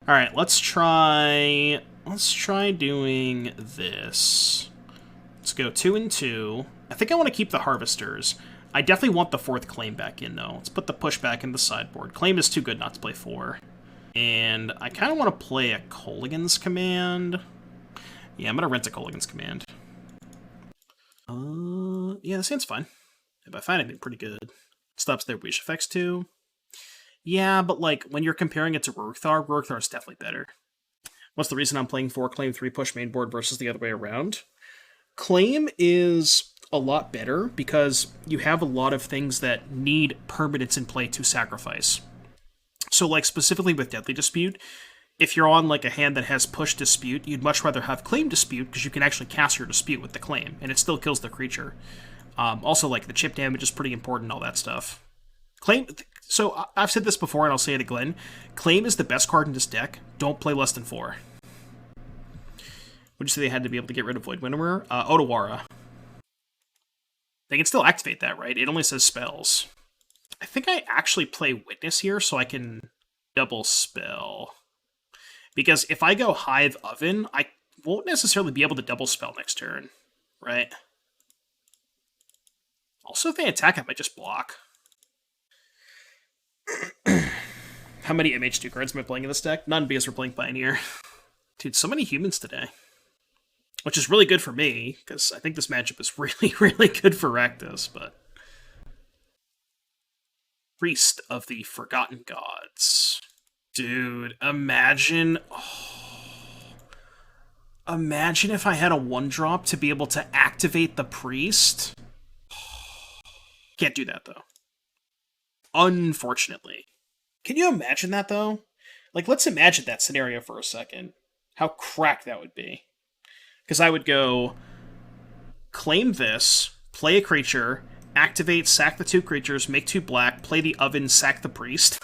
Alright, let's try doing this. Let's go 2 and 2. I think I want to keep the Harvesters. I definitely want the 4th Claim back in, though. Let's put the push back in the sideboard. Claim is too good not to play 4. And I kind of want to play a Kolaghan's Command. Yeah, I'm going to rent a Kolaghan's Command. Yeah, this hand's fine. If I find it pretty good. Stops their wish effects, too. Yeah, but, like, when you're comparing it to Rorikthar is definitely better. What's the reason I'm playing 4 Claim 3 push main board versus the other way around? Claim is a lot better because you have a lot of things that need permanence in play to sacrifice. So, like, specifically with Deadly Dispute, if you're on, like, a hand that has Push Dispute, you'd much rather have Claim Dispute because you can actually cast your Dispute with the Claim, and it still kills the creature. Also, like, the chip damage is pretty important, all that stuff. Claim... So, I've said this before, and I'll say it again. Claim is the best card in this deck. Don't play less than 4. Would you say they had to be able to get rid of Void Winnower? Otawara. They can still activate that, right? It only says spells. I think I actually play Witness here, so I can double spell. Because if I go Hive Oven, I won't necessarily be able to double spell next turn, right? Also, if they attack, I might just block. How many MH2 cards am I playing in this deck? None, because we're playing Pioneer. Dude, so many humans today. Which is really good for me, because I think this matchup is really, really good for Rakdos, but... Priest of the Forgotten Gods. Dude, imagine... Oh, imagine if I had a 1-drop to be able to activate the Priest. Can't do that, though. Unfortunately. Can you imagine that, though? Like, let's imagine that scenario for a second. How crack that would be. Because I would go, claim this, play a creature, activate, sack the 2 creatures, make 2 black, play the oven, sack the priest.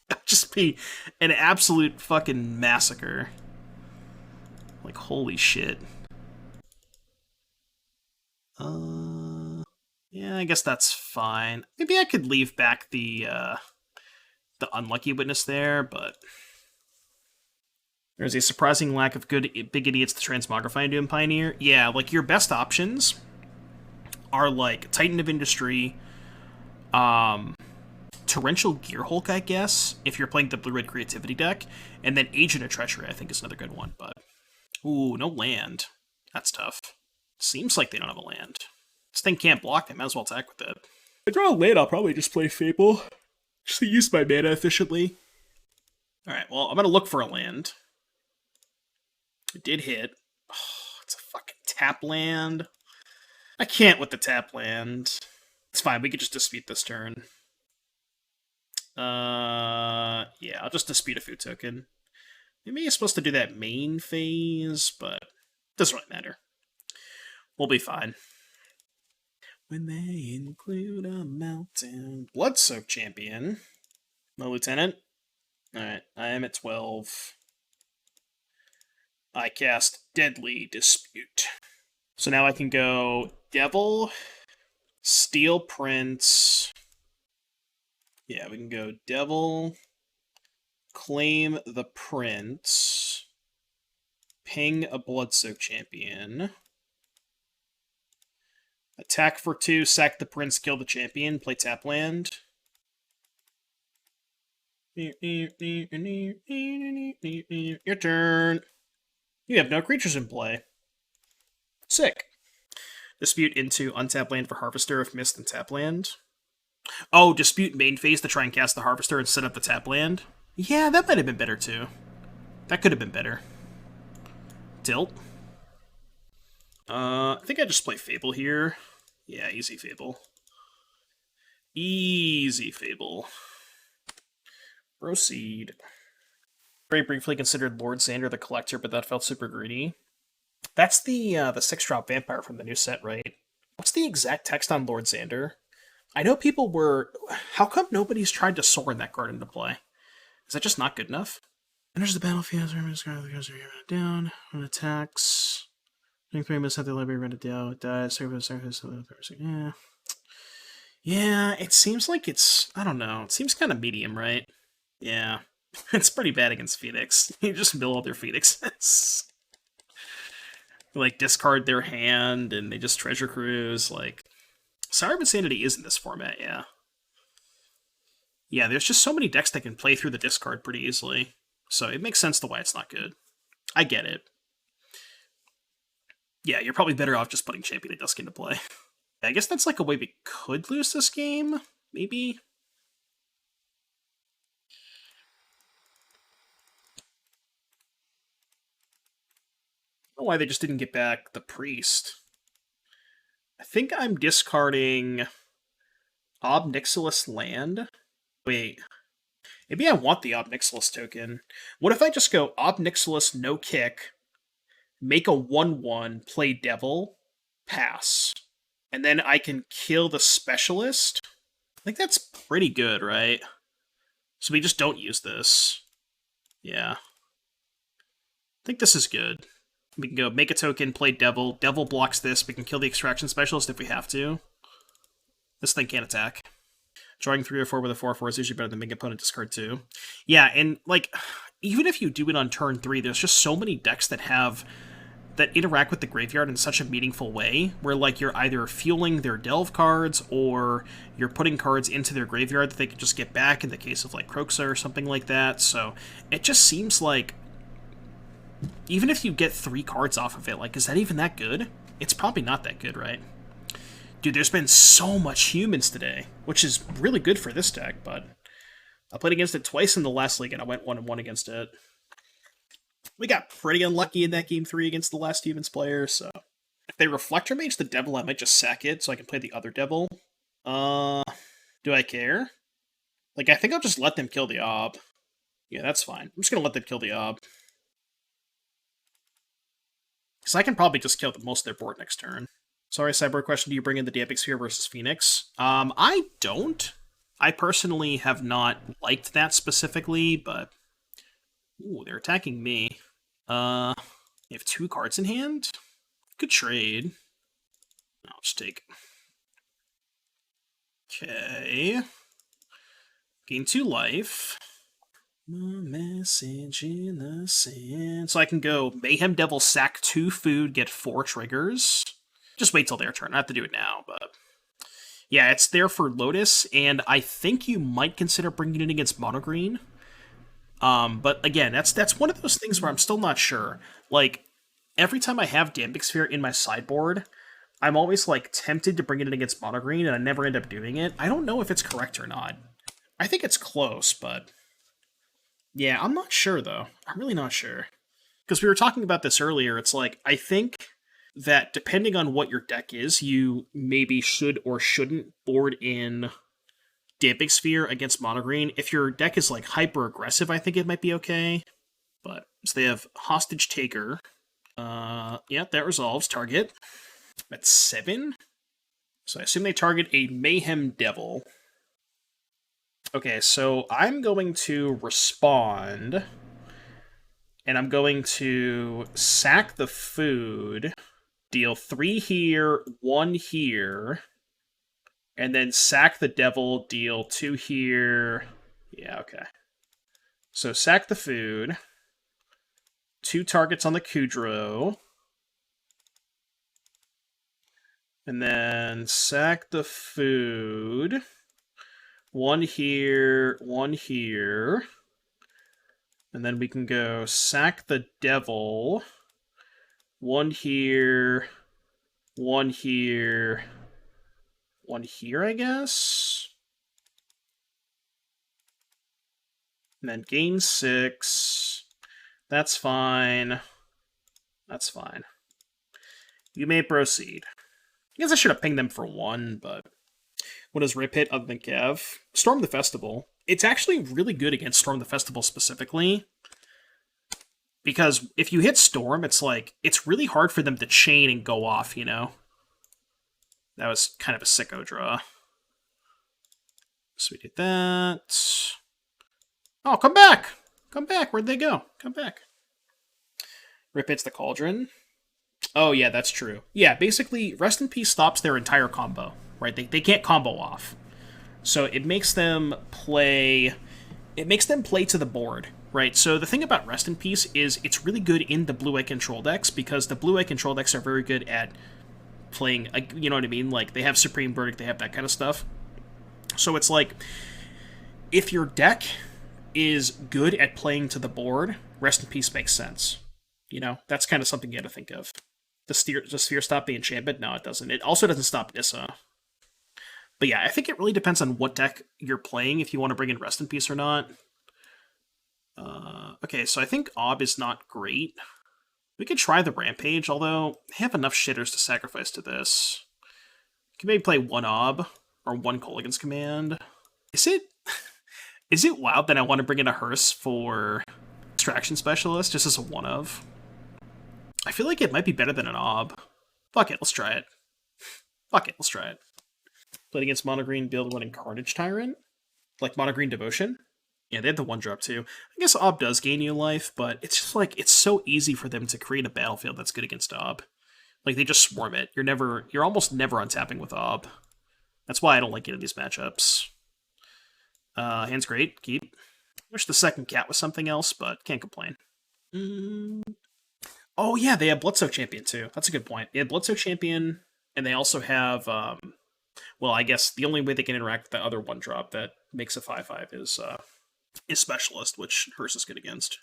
That'd just be an absolute fucking massacre. Like, holy shit. Yeah, I guess that's fine. Maybe I could leave back the Unlucky Witness there, but... There's a surprising lack of good big idiots to transmogrify into in Pioneer. Yeah, like, your best options are, like, Titan of Industry, Torrential Gearhulk, I guess, if you're playing the Blue-Red Creativity deck, and then Agent of Treachery, I think, is another good one, but... Ooh, no land. That's tough. Seems like they don't have a land. This thing can't block, they might as well attack with it. If I draw a land, I'll probably just play Fable. Just to use my mana efficiently. Alright, well, I'm gonna look for a land. It did hit. Oh, it's a fucking tap land. I can't with the tap land. It's fine, we could just dispute this turn. Yeah, I'll just dispute a food token. Maybe you're supposed to do that main phase, but it doesn't really matter. We'll be fine. When they include a meltdown. Bloodsoak champion. No lieutenant. Alright, I am at 12. I cast Deadly Dispute. So now I can go Devil, Steel Prince. Yeah, we can go Devil, Claim the Prince, ping a Bloodsoak champion, attack for 2, sack the Prince, kill the champion, play tap land. Your turn. You have no creatures in play. Sick. Dispute into untap land for Harvester if missed in tap land. Oh, dispute main phase to try and cast the Harvester and set up the tap land. Yeah, that might have been better too. That could have been better. Tilt. I think I just play Fable here. Yeah, easy Fable. Easy Fable. Proceed. Very briefly considered Lord Xander the Collector, but that felt super greedy. That's the 6-drop vampire from the new set, right? What's the exact text on Lord Xander? I know people were... How come nobody's tried to Sorin that card into play? Is that just not good enough? Enters the battlefield, down, when attacks... Doing 3 minutes at the library, rent it down, dies, service, yeah. Yeah, it seems like it's... I don't know. It seems kind of medium, right? Yeah. It's pretty bad against Phoenix. You just mill all their Phoenixes. Like, discard their hand, and they just treasure cruise, like... Sire of Insanity is in this format, yeah. Yeah, there's just so many decks that can play through the discard pretty easily. So it makes sense to why it's not good. I get it. Yeah, you're probably better off just putting Champion of Dusk into play. I guess that's like a way we could lose this game, maybe? I don't know why they just didn't get back the Priest. I think I'm discarding Ob Nixilis land. Wait. Maybe I want the Ob Nixilis token. What if I just go Ob Nixilis, no kick, make a 1/1, play Devil, pass. And then I can kill the Specialist? I think that's pretty good, right? So we just don't use this. Yeah. I think this is good. We can go make a token, play Devil. Devil blocks this. We can kill the Extraction Specialist if we have to. This thing can't attack. Drawing 3 or 4 with a 4/4 is usually better than making opponent discard 2. Yeah, and like, even if you do it on turn 3, there's just so many decks that interact with the graveyard in such a meaningful way, where like you're either fueling their delve cards or you're putting cards into their graveyard that they can just get back in the case of like Kroxa or something like that. So it just seems like even if you get 3 cards off of it, like, is that even that good? It's probably not that good, right? Dude, there's been so much humans today, which is really good for this deck, but I played against it twice in the last league, and I went 1-1 against it. We got pretty unlucky in that game 3 against the last humans player, so... If they Reflector Mage the Devil, I might just sack it so I can play the other Devil. Do I care? Like, I think I'll just let them kill the Ob. Yeah, that's fine. I'm just gonna let them kill the Ob. Because I can probably just kill most of their board next turn. Sorry, Cyborg question, do you bring in the Damping Sphere versus Phoenix? I don't. I personally have not liked that specifically, but... Ooh, they're attacking me. They have 2 cards in hand? Good trade. I'll just take it. Okay. Gain 2 life. Message in the sand. So I can go Mayhem Devil, sack 2 food, get 4 triggers. Just wait till their turn. I have to do it now, but... Yeah, it's there for Lotus, and I think you might consider bringing it against Mono Green. But again, that's one of those things where I'm still not sure. Like, every time I have Damping Sphere in my sideboard, I'm always, like, tempted to bring it in against Mono Green, and I never end up doing it. I don't know if it's correct or not. I think it's close, but... Yeah, I'm not sure, though. I'm really not sure. Because we were talking about this earlier, it's like, I think that depending on what your deck is, you maybe should or shouldn't board in Damping Sphere against Mono Green. If your deck is like hyper aggressive, I think it might be okay. But so they have Hostage Taker. Yeah, that resolves. Target. That's 7. So I assume they target a Mayhem Devil. Okay, so I'm going to respond. And I'm going to sack the food. Deal 3 here, 1 here. And then sack the Devil, deal 2 here. Yeah, okay. So sack the food. 2 targets on the Kudrow. And then sack the food. 1 here, 1 here. And then we can go sack the Devil. 1 here, 1 here, 1 here, I guess? And then gain 6. That's fine. That's fine. You may proceed. I guess I should have pinged them for 1, but... What does Rip hit other than Kev? Storm the Festival. It's actually really good against Storm the Festival specifically. Because if you hit Storm, it's like, it's really hard for them to chain and go off, you know? That was kind of a sicko draw. So we did that. Oh, come back! Come back, where'd they go? Come back. Rip hits the Cauldron. Oh yeah, that's true. Yeah, basically, Rest in Peace stops their entire combo, right? They can't combo off. So it makes them play it makes them play to the board, right? So the thing about Rest in Peace is it's really good in the blue-eye control decks, because the blue-eye control decks are very good at playing, you know what I mean? Like, they have Supreme Verdict, they have that kind of stuff. So it's like, if your deck is good at playing to the board, Rest in Peace makes sense. You know, that's kind of something you got to think of. The Sphere stop the enchantment? No, it doesn't. It also doesn't stop Nissa. But yeah, I think it really depends on what deck you're playing, if you want to bring in Rest in Peace or not. Okay, so I think Ob is not great. We could try the Rampage, although I have enough shitters to sacrifice to this. We can maybe play one Ob, or one Kolaghan's Command. Is it wild that I want to bring in a Hearse for Extraction Specialist, just as a one-of? I feel like it might be better than an Ob. Fuck it, let's try it. Fuck it, let's try it. Played against Mono Green, build one in Carnage Tyrant? Like Mono Green Devotion? Yeah, they had the one-drop too. I guess Ob does gain you life, but it's just like, it's so easy for them to create a battlefield that's good against Ob. Like, they just swarm it. You're almost never untapping with Ob. That's why I don't like getting these matchups. Hand's great, keep. Wish the second cat was something else, but can't complain. Oh yeah, they have Bloodsoak Champion too. That's a good point. They have Bloodsoak Champion, and they also have, well, I guess the only way they can interact with the other one-drop that makes a 5/5 is Specialist, which Hearse is good against.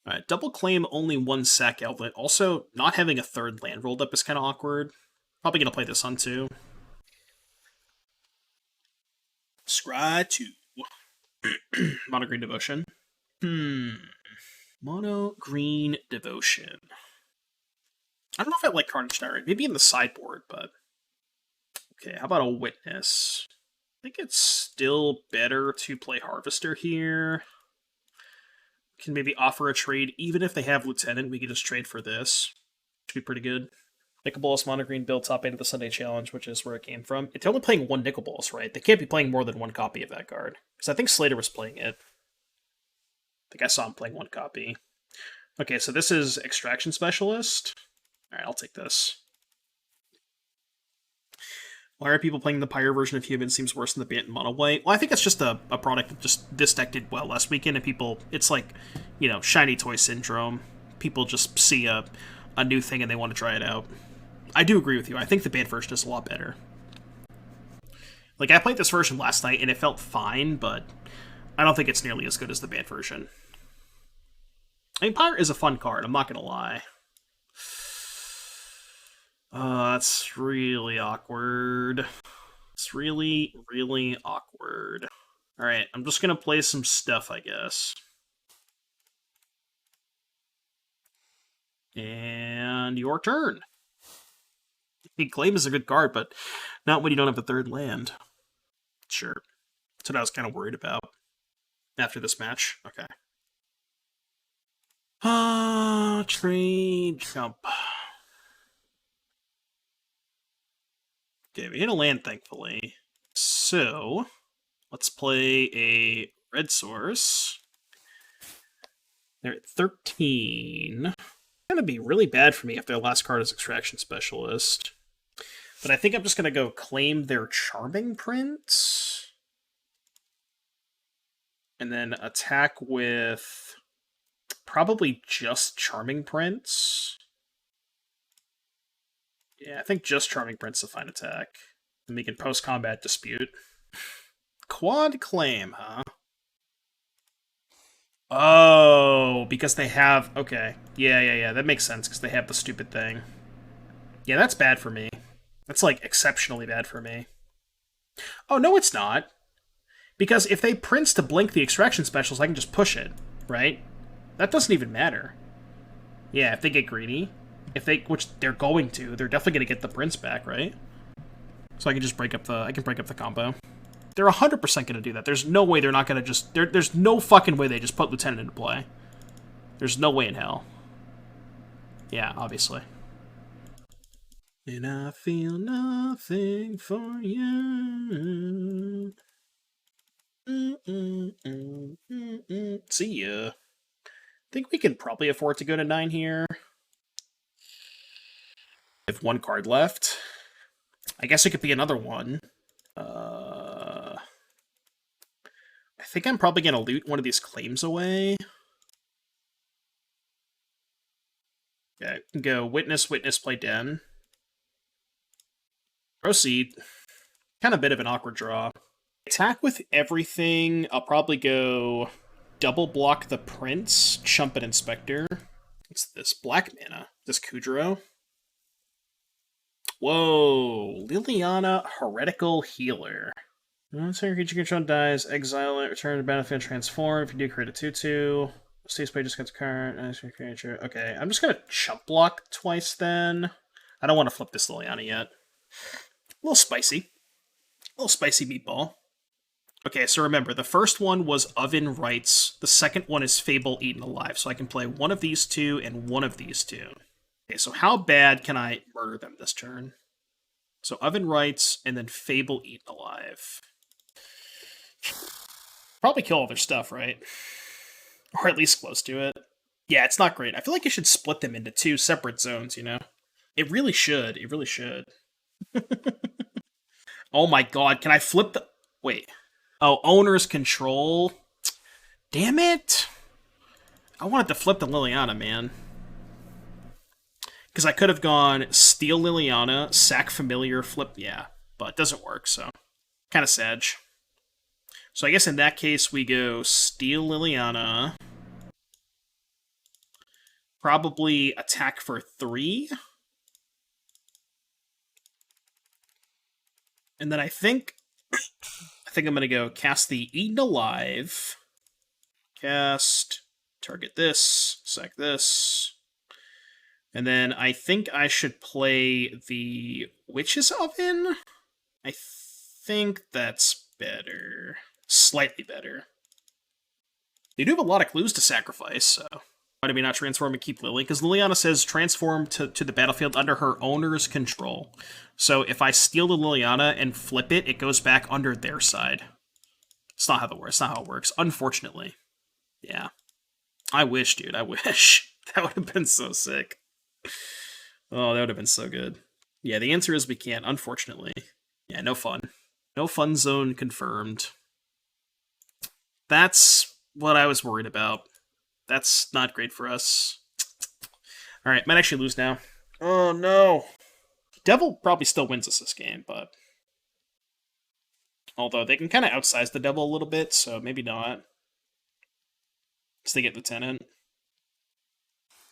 Alright, double claim only one sack outlet. Also, not having a third land rolled up is kind of awkward. Probably going to play this on too. Scry 2. Mono Green Devotion. Mono Green Devotion. I don't know if I like Carnage Tyrant. Maybe in the sideboard, but... Okay, how about a Witness? I think it's still better to play Harvester here. Can maybe offer a trade. Even if they have Lieutenant, we can just trade for this. Should be pretty good. Nicol Bolas Mono Green build top 8 of the Sunday Challenge, which is where it came from. They're only playing one Nicol Bolas, right? They can't be playing more than one copy of that card. Because I think Slater was playing it. I think I saw him playing one copy. Okay, so this is Extraction Specialist. Alright, I'll take this. Why are people playing the Pyre version of Human? Seems worse than the Bant Mono White. Well, I think it's just a product of just this deck did well last weekend, and people, it's like, you know, shiny toy syndrome. People just see a new thing and they want to try it out. I do agree with you. I think the Bant version is a lot better. Like, I played this version last night and it felt fine, but I don't think it's nearly as good as the Bant version. I mean, Pyre is a fun card, I'm not gonna lie. That's really awkward. It's really, really awkward. Alright, I'm just gonna play some stuff, I guess. And your turn. Claim is a good card, but not when you don't have a third land. Sure. That's what I was kind of worried about after this match. Okay. Trade jump. Okay, we hit a land, thankfully. So, let's play a red source. They're at 13. It's going to be really bad for me if their last card is Extraction Specialist. But I think I'm just going to go claim their Charming Prince. And then attack with probably just Charming Prince. Yeah, I think just Charming Prince is a fine attack. And we can post-combat dispute. Quad claim, huh? Oh, because they have... Okay. Yeah. That makes sense, because they have the stupid thing. Yeah, that's bad for me. That's, like, exceptionally bad for me. Oh, no, it's not. Because if they Prince to blink the Extraction Specials, I can just push it, right? That doesn't even matter. Yeah, if they get greedy... which they're going to, they're definitely going to get the Prince back, right? So I can just break up the combo. They're 100% going to do that. There's no way they're not going to just... There's no fucking way they just put Lieutenant into play. There's no way in hell. Yeah, obviously. And I feel nothing for you. See ya. I think we can probably afford to go to 9 here. With one card left. I guess it could be another one. think I'm probably going to loot one of these claims away. Okay, go Witness, Witness, play Den. Proceed. Kind of a bit of an awkward draw. Attack with everything. I'll probably go double block the Prince, chump an Inspector. What's this? Black mana. This Kudrow. Whoa. Liliana, Heretical Healer. Once your creature control dies, exile it, return to the battlefield, transform. If you do, create a 2/2. Stays play just gets a card. Creature. Okay, I'm just gonna chump block twice then. I don't want to flip this Liliana yet. A little spicy. A little spicy meatball. Okay, so remember, the first one was Oven Rites. The second one is Fable Eaten Alive. So I can play one of these two and one of these two. Okay, so how bad can I murder them this turn? So Oven Rites and then Fable Eaten Alive. Probably kill all their stuff, right? Or at least close to it. Yeah, it's not great. I feel like you should split them into two separate zones, you know? It really should. It really should. Oh my god, can I flip the... Wait. Oh, Owner's Control. Damn it! I wanted to flip the Liliana, man. Because I could have gone Steal Liliana, Sack Familiar, flip... Yeah, but it doesn't work, so... Kind of sad. So I guess in that case, we go Steal Liliana. Probably attack for 3. And then I think I'm going to go cast the Eaten Alive. Cast, target this, sack this. And then I think I should play the Witch's Oven. I think that's better. Slightly better. They do have a lot of clues to sacrifice, so why do we not transform and keep Lily? Because Liliana says transform to the battlefield under her owner's control. So if I steal the Liliana and flip it, it goes back under their side. It's not how that works. It's not how it works, unfortunately. Yeah. I wish, dude. I wish. That would have been so sick. Oh, that would have been so good. Yeah, the answer is we can't, unfortunately. Yeah, no fun. No fun zone confirmed. That's what I was worried about. That's not great for us. Alright, might actually lose now. Oh, no. Devil probably still wins us this game, but... Although they can kind of outsize the Devil a little bit, so maybe not. Because they get the Tenant.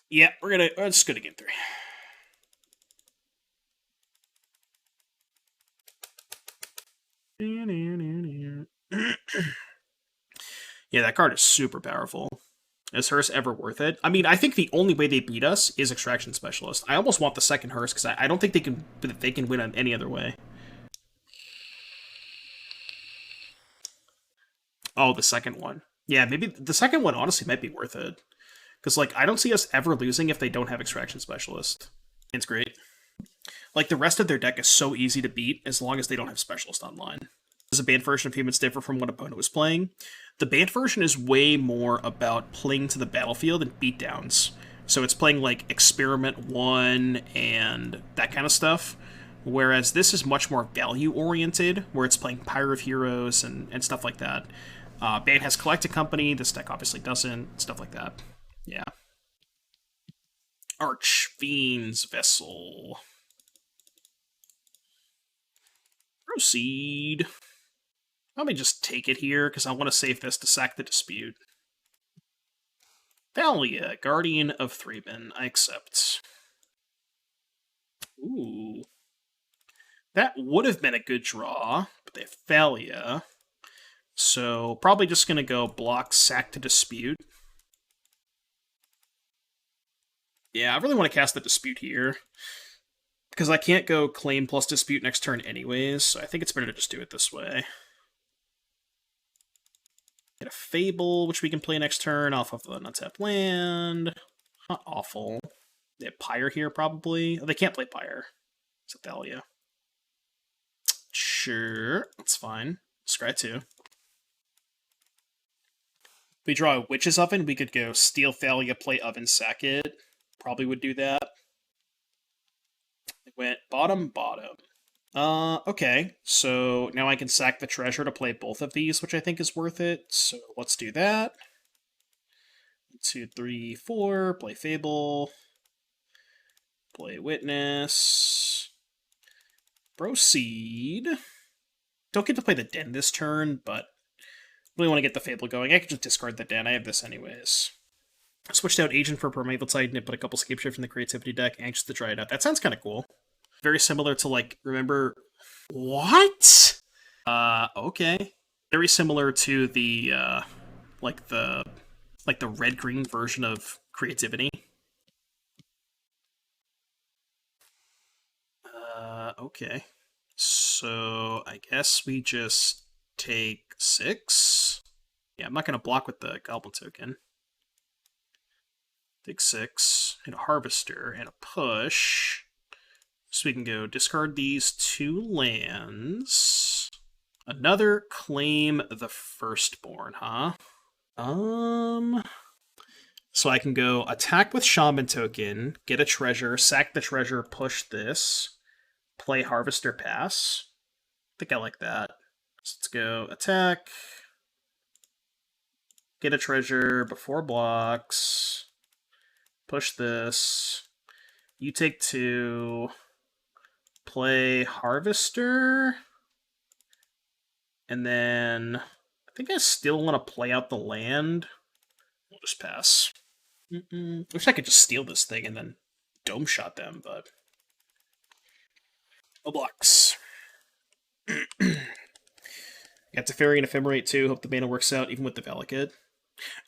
Yeah, we're just gonna get 3. Yeah, that card is super powerful. Is Hearse ever worth it? I mean, I think the only way they beat us is Extraction Specialist. I almost want the second Hearse, because I don't think they can win on any other way. Oh, the second one. Yeah, maybe the second one honestly might be worth it. Because, like, I don't see us ever losing if they don't have Extraction Specialist. It's great. Like, the rest of their deck is so easy to beat as long as they don't have Specialist online. Does a banned version of Humans differ from what opponent was playing? The banned version is way more about playing to the battlefield and beatdowns. So it's playing, like, Experiment 1 and that kind of stuff. Whereas this is much more value-oriented, where it's playing Pyre of Heroes and stuff like that. Banned has Collected Company, this deck obviously doesn't, stuff like that. Yeah. Archfiend's Vessel. Proceed. Let me just take it here, because I want to save this to sack the Dispute. Thalia, Guardian of Thraben. I accept. Ooh. That would have been a good draw, but they have Thalia. So, probably just going to go block, sack to Dispute. Yeah, I really want to cast the Dispute here. Because I can't go Claim plus Dispute next turn anyways, so I think it's better to just do it this way. Get a Fable, which we can play next turn, off of the untapped land. Not awful. They have Pyre here, probably. Oh, they can't play Pyre. It's a Thalia. Sure, that's fine. Scry 2. If we draw a Witch's Oven, we could go Steal Thalia, play Oven, sack it. Probably would do that. They went bottom, bottom. Okay. So now I can sack the treasure to play both of these, which I think is worth it. So let's do that. 2, 3, 4. Play Fable. Play Witness. Proceed. Don't get to play the Den this turn, but really want to get the Fable going. I could just discard the Den. I have this anyways. Switched out Agent for Primeval Titan and put a couple Scape Shift in the Creativity deck. Anxious to try it out. That sounds kind of cool. Very similar to, like, remember... What? Okay. Very similar to the, like the red-green version of Creativity. Okay. So, I guess we just take 6. Yeah, I'm not going to block with the Goblin token. Take 6, and a Harvester, and a push. So we can go discard these 2 lands. Another Claim the Firstborn, huh? So I can go attack with Shaman token, get a treasure, sack the treasure, push this, play Harvester, pass. I think I like that. So let's go attack, get a treasure before blocks, push this, you take 2, play Harvester, and then I think I still want to play out the land. We'll just pass. Wish I could just steal this thing and then dome shot them, but no blocks. Got Teferi and Ephemerate too. Hope the mana works out even with the Valakut.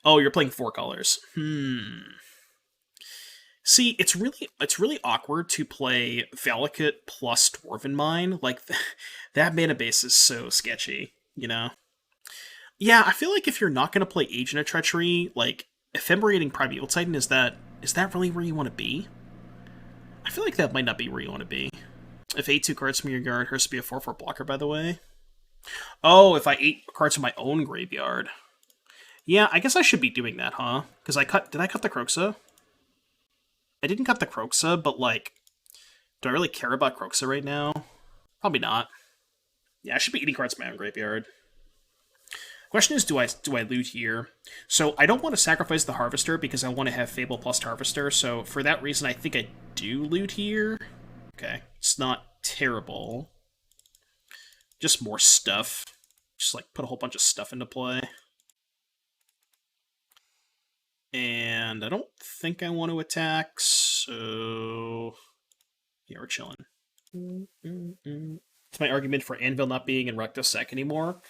Oh, you're playing 4 colors. See, it's really awkward to play Valakut plus Dwarven Mine. Like, that mana base is so sketchy, you know? Yeah, I feel like if you're not going to play Agent of Treachery, like, Ephemerating Primeval Titan, is that really where you want to be? I feel like that might not be where you want to be. If 8 2 cards from your yard hurts to be a 4/4 blocker, by the way. Oh, if I 8 cards from my own graveyard. Yeah, I guess I should be doing that, huh? Because did I cut the Kroxa? I didn't cut the Kroxa, but, like, do I really care about Kroxa right now? Probably not. Yeah, I should be eating cards from my own graveyard. Question is, do I loot here? So I don't want to sacrifice the Harvester because I want to have Fable plus Harvester, so for that reason I think I do loot here. Okay, it's not terrible. Just more stuff. Just, like, put a whole bunch of stuff into play. And I don't think I want to attack, so... yeah, we're chilling. It's my argument for Anvil not being in Rakdos Sac anymore.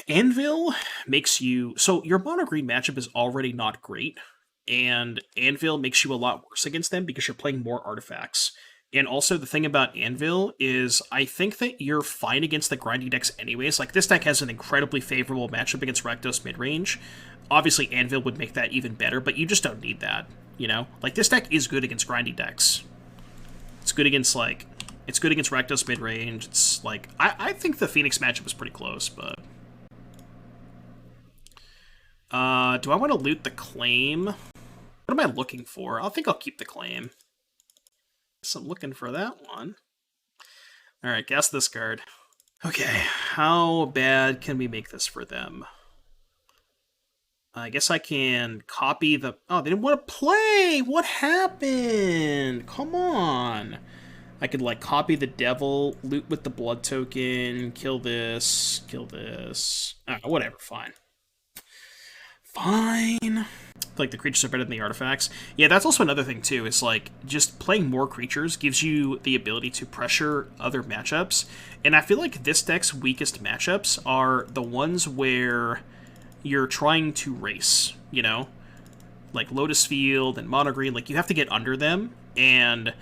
Anvil makes you... so your mono-green matchup is already not great, and Anvil makes you a lot worse against them because you're playing more artifacts. And also, the thing about Anvil is, I think that you're fine against the grinding decks anyways. Like, this deck has an incredibly favorable matchup against Rakdos midrange. Obviously, Anvil would make that even better, but you just don't need that, you know? Like, this deck is good against grinding decks. It's good against, like... it's good against Rakdos midrange. It's, like... I think the Phoenix matchup is pretty close, but... do I want to loot the Claim? What am I looking for? I think I'll keep the Claim. So I'm looking for that one. Alright, guess this card. Okay, how bad can we make this for them? I guess I can copy the... oh, they didn't want to play! What happened? Come on! I could, like, copy the Devil, loot with the Blood token, kill this, kill this... whatever, fine. Fine. Like, the creatures are better than the artifacts. Yeah, that's also another thing, too, is, like, just playing more creatures gives you the ability to pressure other matchups. And I feel like this deck's weakest matchups are the ones where you're trying to race, you know? Like Lotus Field and Mono Green, like, you have to get under them, and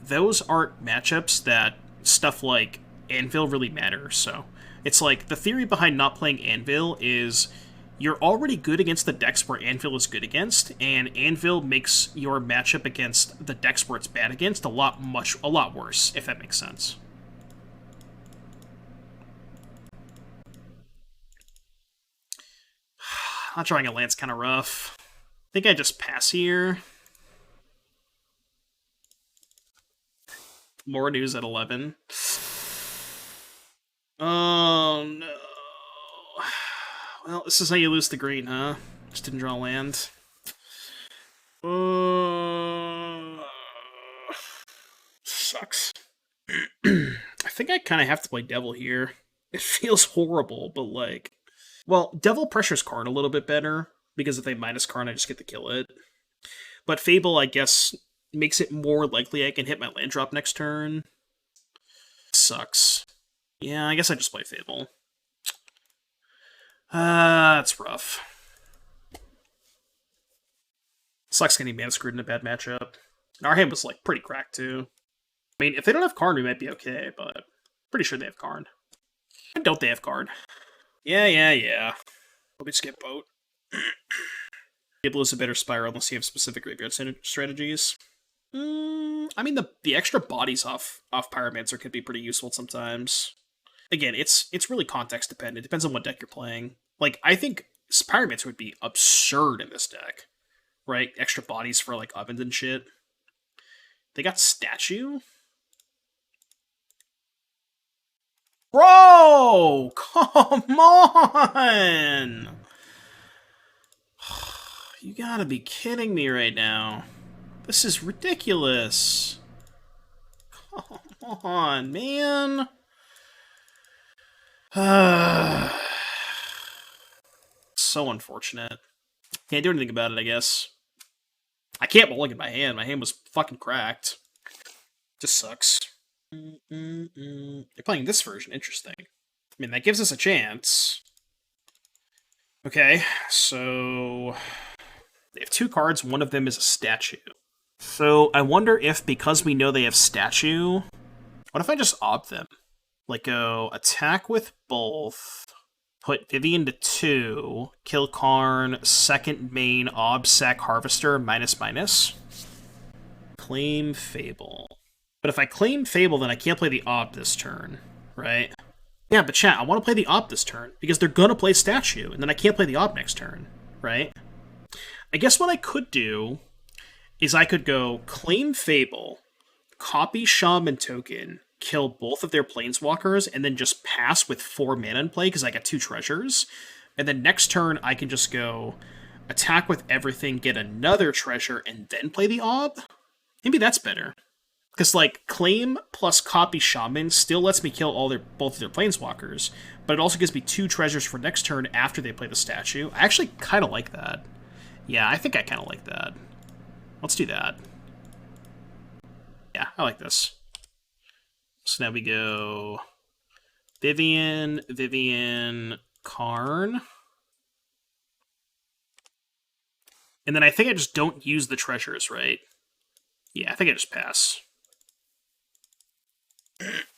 those aren't matchups that stuff like Anvil really matters, so... it's like, the theory behind not playing Anvil is... you're already good against the decks where Anvil is good against, and Anvil makes your matchup against the decks where it's bad against a lot worse, if that makes sense. Not drawing a land's kind of rough. I think I just pass here. More news at 11. Oh, no. Well, this is how you lose the green, huh? Just didn't draw land. Sucks. I think I kind of have to play Devil here. It feels horrible, but like... Well, Devil pressures Karn a little bit better, because if they minus Karn, I just get to kill it. But Fable, I guess, makes it more likely I can hit my land drop next turn. Sucks. Yeah, I guess I just play Fable. That's rough. Sucks getting mana screwed in a bad matchup. And our hand was, like, pretty cracked, too. I mean, if they don't have Karn, we might be okay, but pretty sure they have Karn. Why don't they have Karn? Yeah. We'll skip boat. Fable is a better Spiral unless you have specific graveyard strategies. I mean, the extra bodies off Pyromancer could be pretty useful sometimes. Again, it's really context dependent. It depends on what deck you're playing. Like, I think Pyromancer would be absurd in this deck. Right? Extra bodies for, like, ovens and shit. They got Statue? Bro! Come on! You gotta be kidding me right now. This is ridiculous. Come on, man. So unfortunate. Can't do anything about it, I guess. I can't mulligan my hand. My hand was fucking cracked. Just sucks. They're playing this version. Interesting. I mean, that gives us a chance. Okay, so... They have two cards. One of them is a statue. So I wonder if, because we know they have statue, what if I just ob them? Like, go attack with both, put Vivian to 2, kill Karn, second main, Ob Sac Harvester, -/. Claim Fable. But if I claim Fable, then I can't play the Ob this turn, right? Yeah, but chat, I want to play the Ob this turn, because they're gonna play statue, and then I can't play the Ob next turn, right? I guess what I could do is I could go claim Fable, copy Shaman token, kill both of their planeswalkers, and then just pass with 4 mana in play because I got 2 treasures. And then next turn I can just go attack with everything, get another treasure, and then play the Ob. Maybe that's better. Because like claim plus copy Shaman still lets me kill both of their planeswalkers, but it also gives me 2 treasures for next turn after they play the statue. I actually kind of like that. Yeah, I think I kind of like that. Let's do that. Yeah, I like this. So now we go Vivian, Karn. And then I think I just don't use the treasures, right? Yeah, I think I just pass.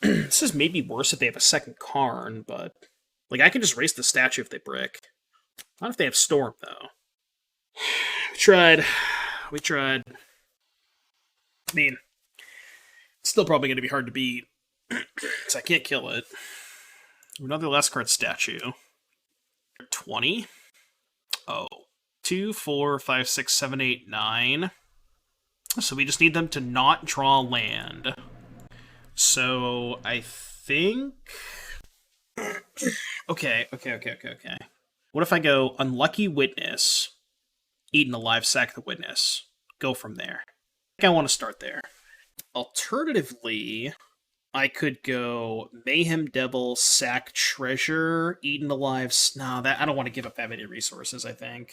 This is maybe worse if they have a second Karn, but... Like, I can just race the statue if they brick. Not if they have Storm, though. We tried. I mean, it's still probably going to be hard to beat, because I can't kill it. Another last card statue. 20? Oh. 2, 4, 5, 6, 7, 8, 9. So we just need them to not draw land. So I think... Okay. What if I go Unlucky Witness, Eaten Alive, sack the Witness, go from there? I think I want to start there. Alternatively, I could go Mayhem Devil, sack Treasure, Eaten Alive... No, I don't want to give up that many resources, I think.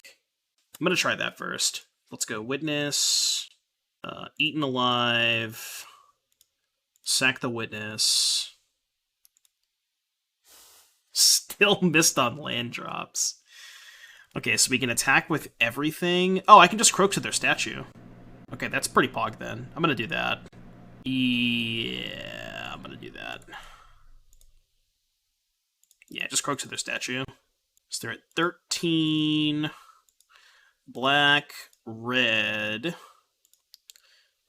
I'm going to try that first. Let's go Witness, Eaten Alive, sack the Witness. Still missed on land drops. Okay, so we can attack with everything. Oh, I can just Kroxa their statue. Okay, that's pretty pog then. I'm going to do that. Yeah, I'm going to do that. Yeah, just Kroxa their statue. So they're at 13. Black, red.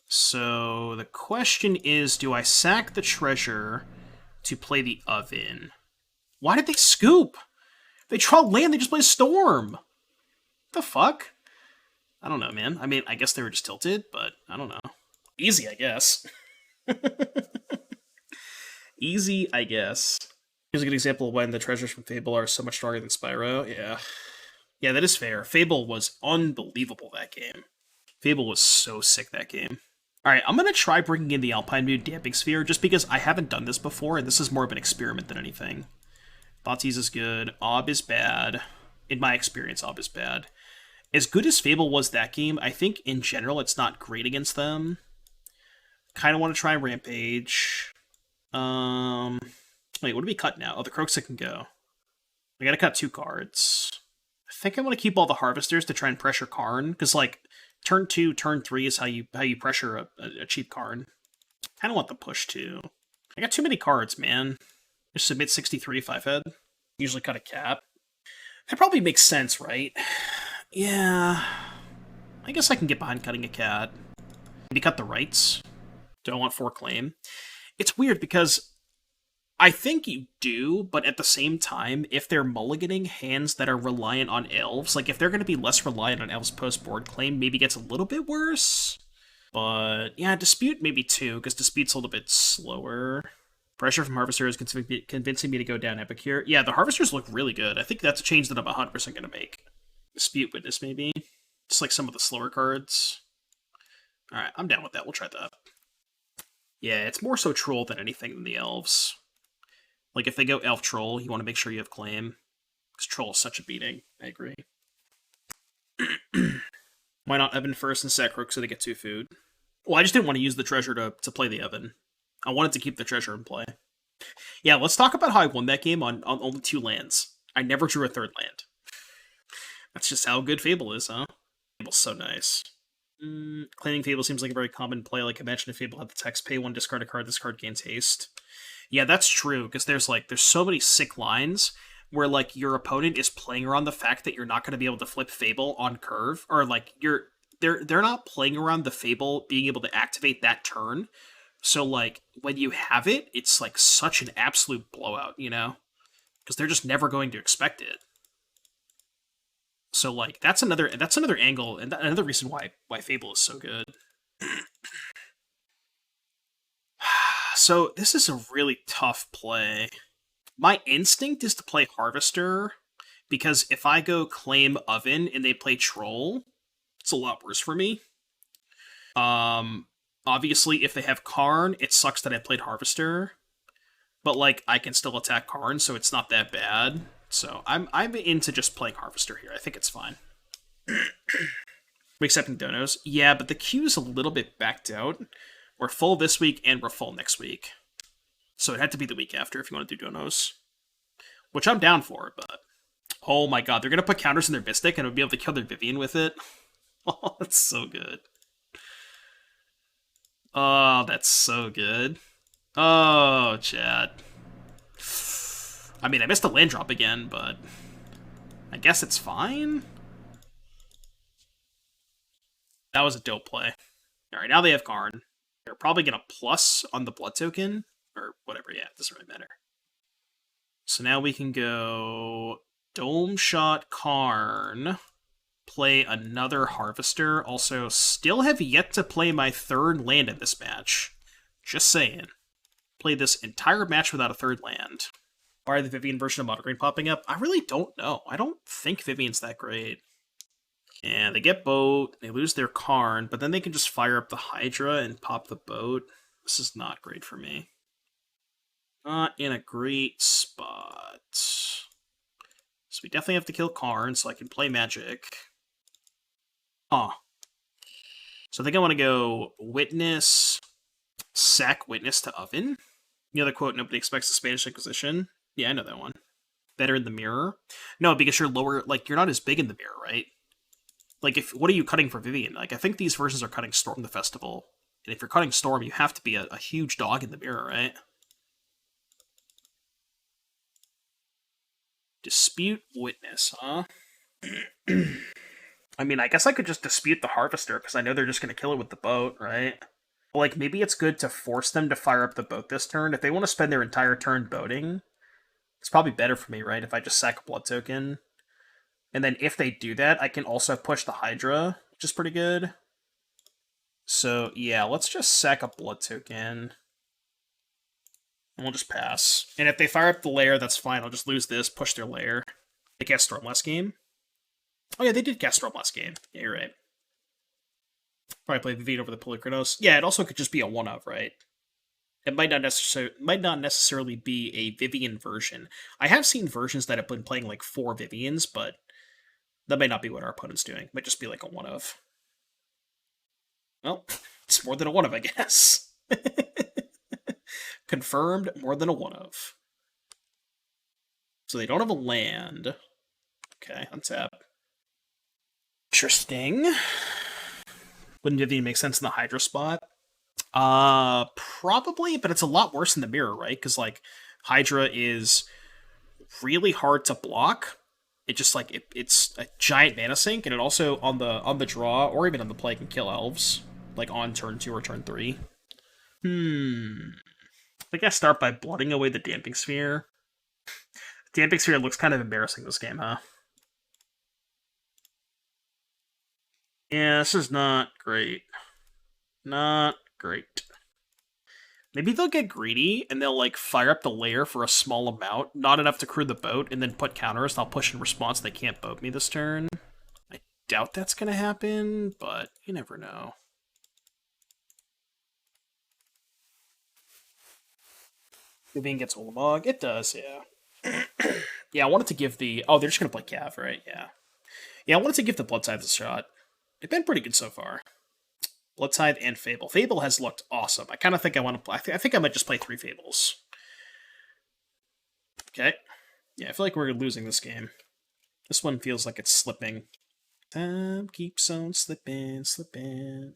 So the question is, do I sack the treasure to play the oven? Why did they scoop? They draw land, they just play Storm. What the fuck? I don't know, man. I mean, I guess they were just tilted, but I don't know. Easy, I guess. Easy, I guess. Here's a good example of when the treasures from Fable are so much stronger than Spyro. Yeah. Yeah, that is fair. Fable was unbelievable that game. Fable was so sick that game. Alright, I'm going to try bringing in the Alpine Moon Damping Sphere, just because I haven't done this before, and this is more of an experiment than anything. Thoughtseize is good. Ob is bad. In my experience, Ob is bad. As good as Fable was that game, I think in general it's not great against them. Kind of want to try Rampage. Wait, what do we cut now? Oh, the Kroxa can go. I gotta cut 2 cards. I think I want to keep all the Harvesters to try and pressure Karn, because, like, turn 2, turn 3 is how you pressure a cheap Karn. Kind of want the push, too. I got too many cards, man. Just submit 63 5-head. Usually cut a cap. That probably makes sense, right? Yeah. I guess I can get behind cutting a cat. Maybe cut the rights. Don't want 4 claim. It's weird because I think you do, but at the same time, if they're mulliganing hands that are reliant on elves, like if they're going to be less reliant on elves post-board, claim maybe gets a little bit worse. But yeah, Dispute maybe 2, because Dispute's a little bit slower. Pressure from Harvester is convincing me to go down Epicure. Yeah, the Harvesters look really good. I think that's a change that I'm 100% going to make. Dispute Witness, maybe. Just like some of the slower cards. Alright, I'm down with that. We'll try that. Yeah, it's more so Troll than anything than the Elves. Like, if they go Elf Troll, you want to make sure you have Claim. Because Troll is such a beating. I agree. Why not Evan first and sack Kroxa to get 2 food? Well, I just didn't want to use the treasure to play the Evan. I wanted to keep the treasure in play. Yeah, let's talk about how I won that game on only 2 lands. I never drew a 3rd land. That's just how good Fable is, huh? Fable's so nice. Claiming Fable seems like a very common play. Like, imagine if Fable had the text, pay 1, discard a card, this card gains haste. Yeah, that's true, because there's so many sick lines where, like, your opponent is playing around the fact that you're not going to be able to flip Fable on curve, or, like, they're not playing around the Fable being able to activate that turn. So, like, when you have it, it's, like, such an absolute blowout, you know? Because they're just never going to expect it. So, like, that's another angle, and another reason why Fable is so good. So, this is a really tough play. My instinct is to play Harvester, because if I go claim Oven and they play Troll, it's a lot worse for me. Obviously, if they have Karn, it sucks that I played Harvester. But, like, I can still attack Karn, so it's not that bad. So, I'm into just playing Harvester here. I think it's fine. We accepting donos? Yeah, but the queue's a little bit backed out. We're full this week, and we're full next week. So it had to be the week after if you want to do donos. Which I'm down for, but... Oh my god, they're going to put counters in their Mystic, and we'll be able to kill their Vivian with it. Oh, that's so good. Oh, that's so good. Oh, Chad. I mean, I missed a land drop again, but... I guess it's fine? That was a dope play. Alright, now they have Karn. They're probably going to plus on the blood token. Or whatever, yeah, it doesn't really matter. So now we can go... Dome Shot Karn. Play another Harvester. Also, still have yet to play my 3rd land in this match. Just saying. Play this entire match without a 3rd land. Why are the Vivian version of Mono Green popping up? I really don't know. I don't think Vivian's that great. And they get boat, they lose their Karn, but then they can just fire up the Hydra and pop the boat. This is not great for me. Not in a great spot. So we definitely have to kill Karn so I can play Magic. So I think I want to go Witness, sack Witness to Oven. The other quote, nobody expects the Spanish Inquisition. Yeah, I know that one. Better in the mirror? No, because you're lower, like, you're not as big in the mirror, right? Like, what are you cutting for Vivian? Like, I think these versions are cutting Storm the Festival. And if you're cutting Storm, you have to be a huge dog in the mirror, right? Dispute Witness, huh? I mean, I guess I could just dispute the Harvester, because I know they're just going to kill it with the boat, right? Like, maybe it's good to force them to fire up the boat this turn. If they want to spend their entire turn boating, it's probably better for me, right? If I just sack a blood token. And then if they do that, I can also push the Hydra, which is pretty good. So, yeah, let's just sack a blood token. And we'll just pass. And if they fire up the lair, that's fine. I'll just lose this, push their lair. They cast Storm last game. Oh yeah, they did cast Storm last game. Yeah, you're right. Probably play Vivian over the Polychronos. Yeah, it also could just be a one-of, right? It might not necessarily be a Vivian version. I have seen versions that have been playing like 4 Vivians, but that may not be what our opponent's doing. It might just be like a one-of. Well, it's more than a one-of, I guess. Confirmed, more than a one-of. So they don't have a land. Okay, untap. Interesting. Wouldn't Vivian make sense in the Hydra spot? Probably, but it's a lot worse in the Mire, right? Because, like, Hydra is really hard to block. It just, like, it's a giant mana sink, and it also, on the draw, or even on the play, can kill elves. Like, on turn 2 or turn 3. I think I start by blooding away the Damping Sphere. Damping Sphere looks kind of embarrassing this game, huh? Yeah, this is not great. Not great. Maybe they'll get greedy, and they'll, like, fire up the lair for a small amount, not enough to crew the boat, and then put counters, and I'll push in response. They can't boat me this turn. I doubt that's gonna happen, but you never know. Vivian gets Ulamog. It does, yeah. Yeah, I wanted to give the... Oh, they're just gonna play Cav, right? Yeah. Yeah, I wanted to give the Bloodtithe a shot. They've been pretty good so far. Bloodtithe and Fable. Fable has looked awesome. I kind of think I want to play... I think I might just play 3 Fables. Okay. Yeah, I feel like we're losing this game. This one feels like it's slipping. Time keeps on slipping, slipping.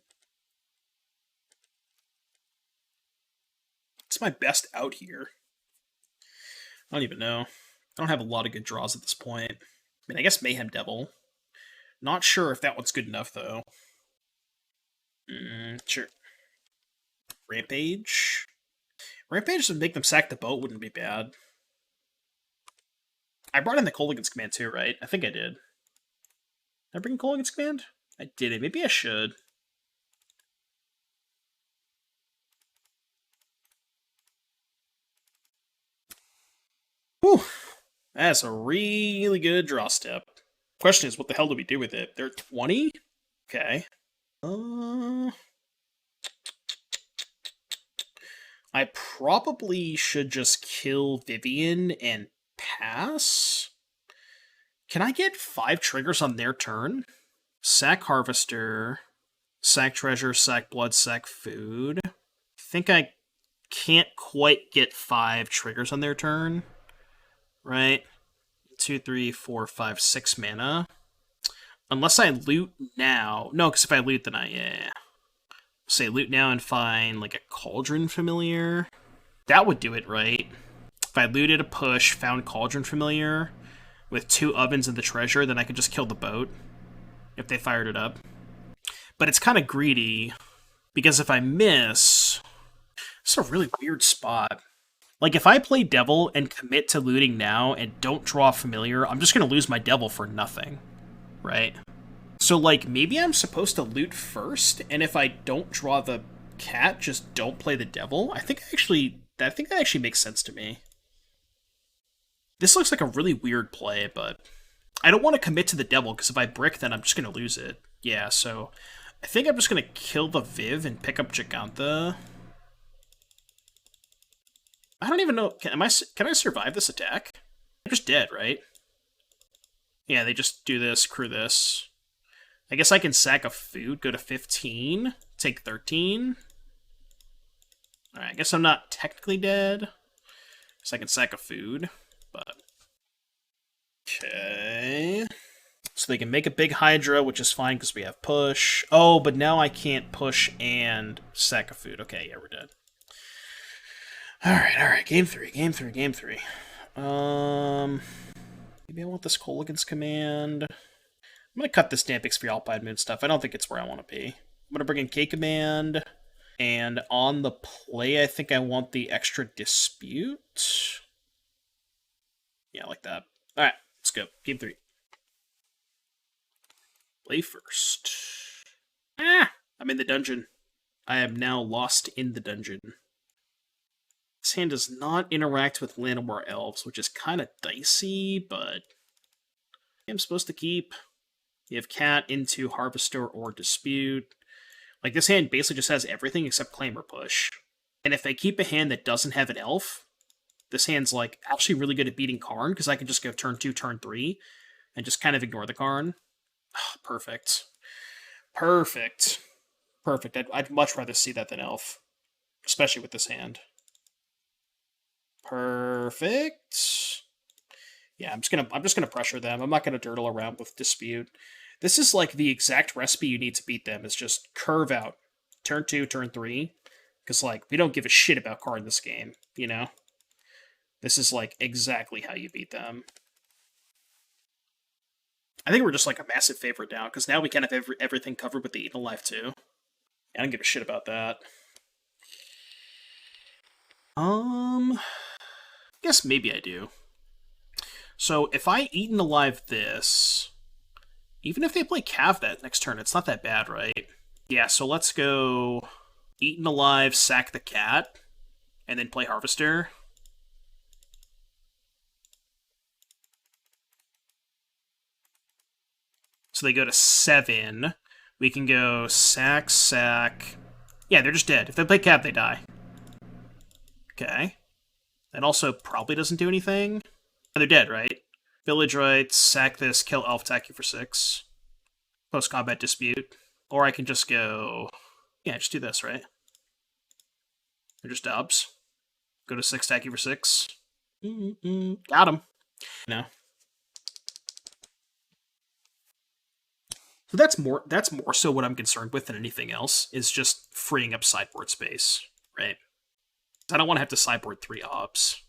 It's my best out here. I don't even know. I don't have a lot of good draws at this point. I mean, I guess Mayhem Devil. Not sure if that one's good enough, though. Sure. Rampage. Rampage to make them sack the boat wouldn't be bad. I brought in the Kolaghan's command too, right? I think I did. Did I bring Kolaghan's command? I did it. Maybe I should. Whew. That's a really good draw step. Question is, what the hell do we do with it? They're 20? Okay. I probably should just kill Vivian and pass? Can I get 5 triggers on their turn? Sack Harvester, Sack Treasure, Sack Blood, Sack Food. I think I can't quite get 5 triggers on their turn. Right? 2, 3, 4, 5, 6 mana. Unless I loot now. No, because if I loot, then yeah. Say loot now and find like a Cauldron Familiar. That would do it, right? If I looted a push, found Cauldron Familiar with 2 ovens and the treasure, then I could just kill the boat if they fired it up. But it's kind of greedy, because if I miss, it's a really weird spot. Like, if I play Devil and commit to looting now and don't draw Familiar, I'm just going to lose my Devil for nothing, right? So, like, maybe I'm supposed to loot first, and if I don't draw the cat, just don't play the Devil? I think that actually makes sense to me. This looks like a really weird play, but I don't want to commit to the Devil, because if I brick, then I'm just going to lose it. Yeah, so I think I'm just going to kill the Viv and pick up Jegantha. I don't even know. Can I survive this attack? I'm just dead, right? Yeah, they just do this, crew this. I guess I can sack a food, go to 15, take 13. Alright, I guess I'm not technically dead. So I can sack a food, but... Okay. So they can make a big Hydra, which is fine because we have push. Oh, but now I can't push and sack a food. Okay, yeah, we're dead. Alright, game 3. Maybe I want this Kolaghan's command. I'm going to cut this Damping Sphere Alpine Moon stuff. I don't think it's where I want to be. I'm going to bring in K command. And on the play, I think I want the extra Dispute. Yeah, I like that. Alright, let's go. Game 3. Play first. I'm in the dungeon. I am now lost in the dungeon. This hand does not interact with Llanowar Elves, which is kind of dicey, but I'm supposed to keep. You have Cat into Harvester or Dispute. Like, this hand basically just has everything except Claim or Push. And if I keep a hand that doesn't have an elf, this hand's, like, actually really good at beating Karn, because I can just go turn 2, turn 3, and just kind of ignore the Karn. Oh, perfect. Perfect. Perfect. I'd much rather see that than elf. Especially with this hand. Perfect. Yeah, I'm just gonna pressure them. I'm not gonna dirtle around with Dispute. This is like the exact recipe you need to beat them, is just curve out. Turn 2, turn 3. Because, like, we don't give a shit about card in this game, you know? This is, like, exactly how you beat them. I think we're just, like, a massive favorite now, because now we kind of have everything covered with the Eaten Alive, too. I don't give a shit about that. I guess maybe I do. So, if I Eaten Alive this, even if they play Cav that next turn, it's not that bad, right? Yeah, so let's go Eaten Alive, sack the cat, and then play Harvester. So they go to 7. We can go sack, sack. Yeah, they're just dead. If they play Cav, they die. Okay. That also probably doesn't do anything. They're dead, right? Village Rites, sack this, kill Elf, attack you for 6. Post-combat dispute. Or I can just go... Yeah, just do this, right? They're just dubs. Go to 6, attack you for 6. Got him. No. So that's more so what I'm concerned with than anything else, is just freeing up sideboard space, right? I don't want to have to sideboard 3 obs.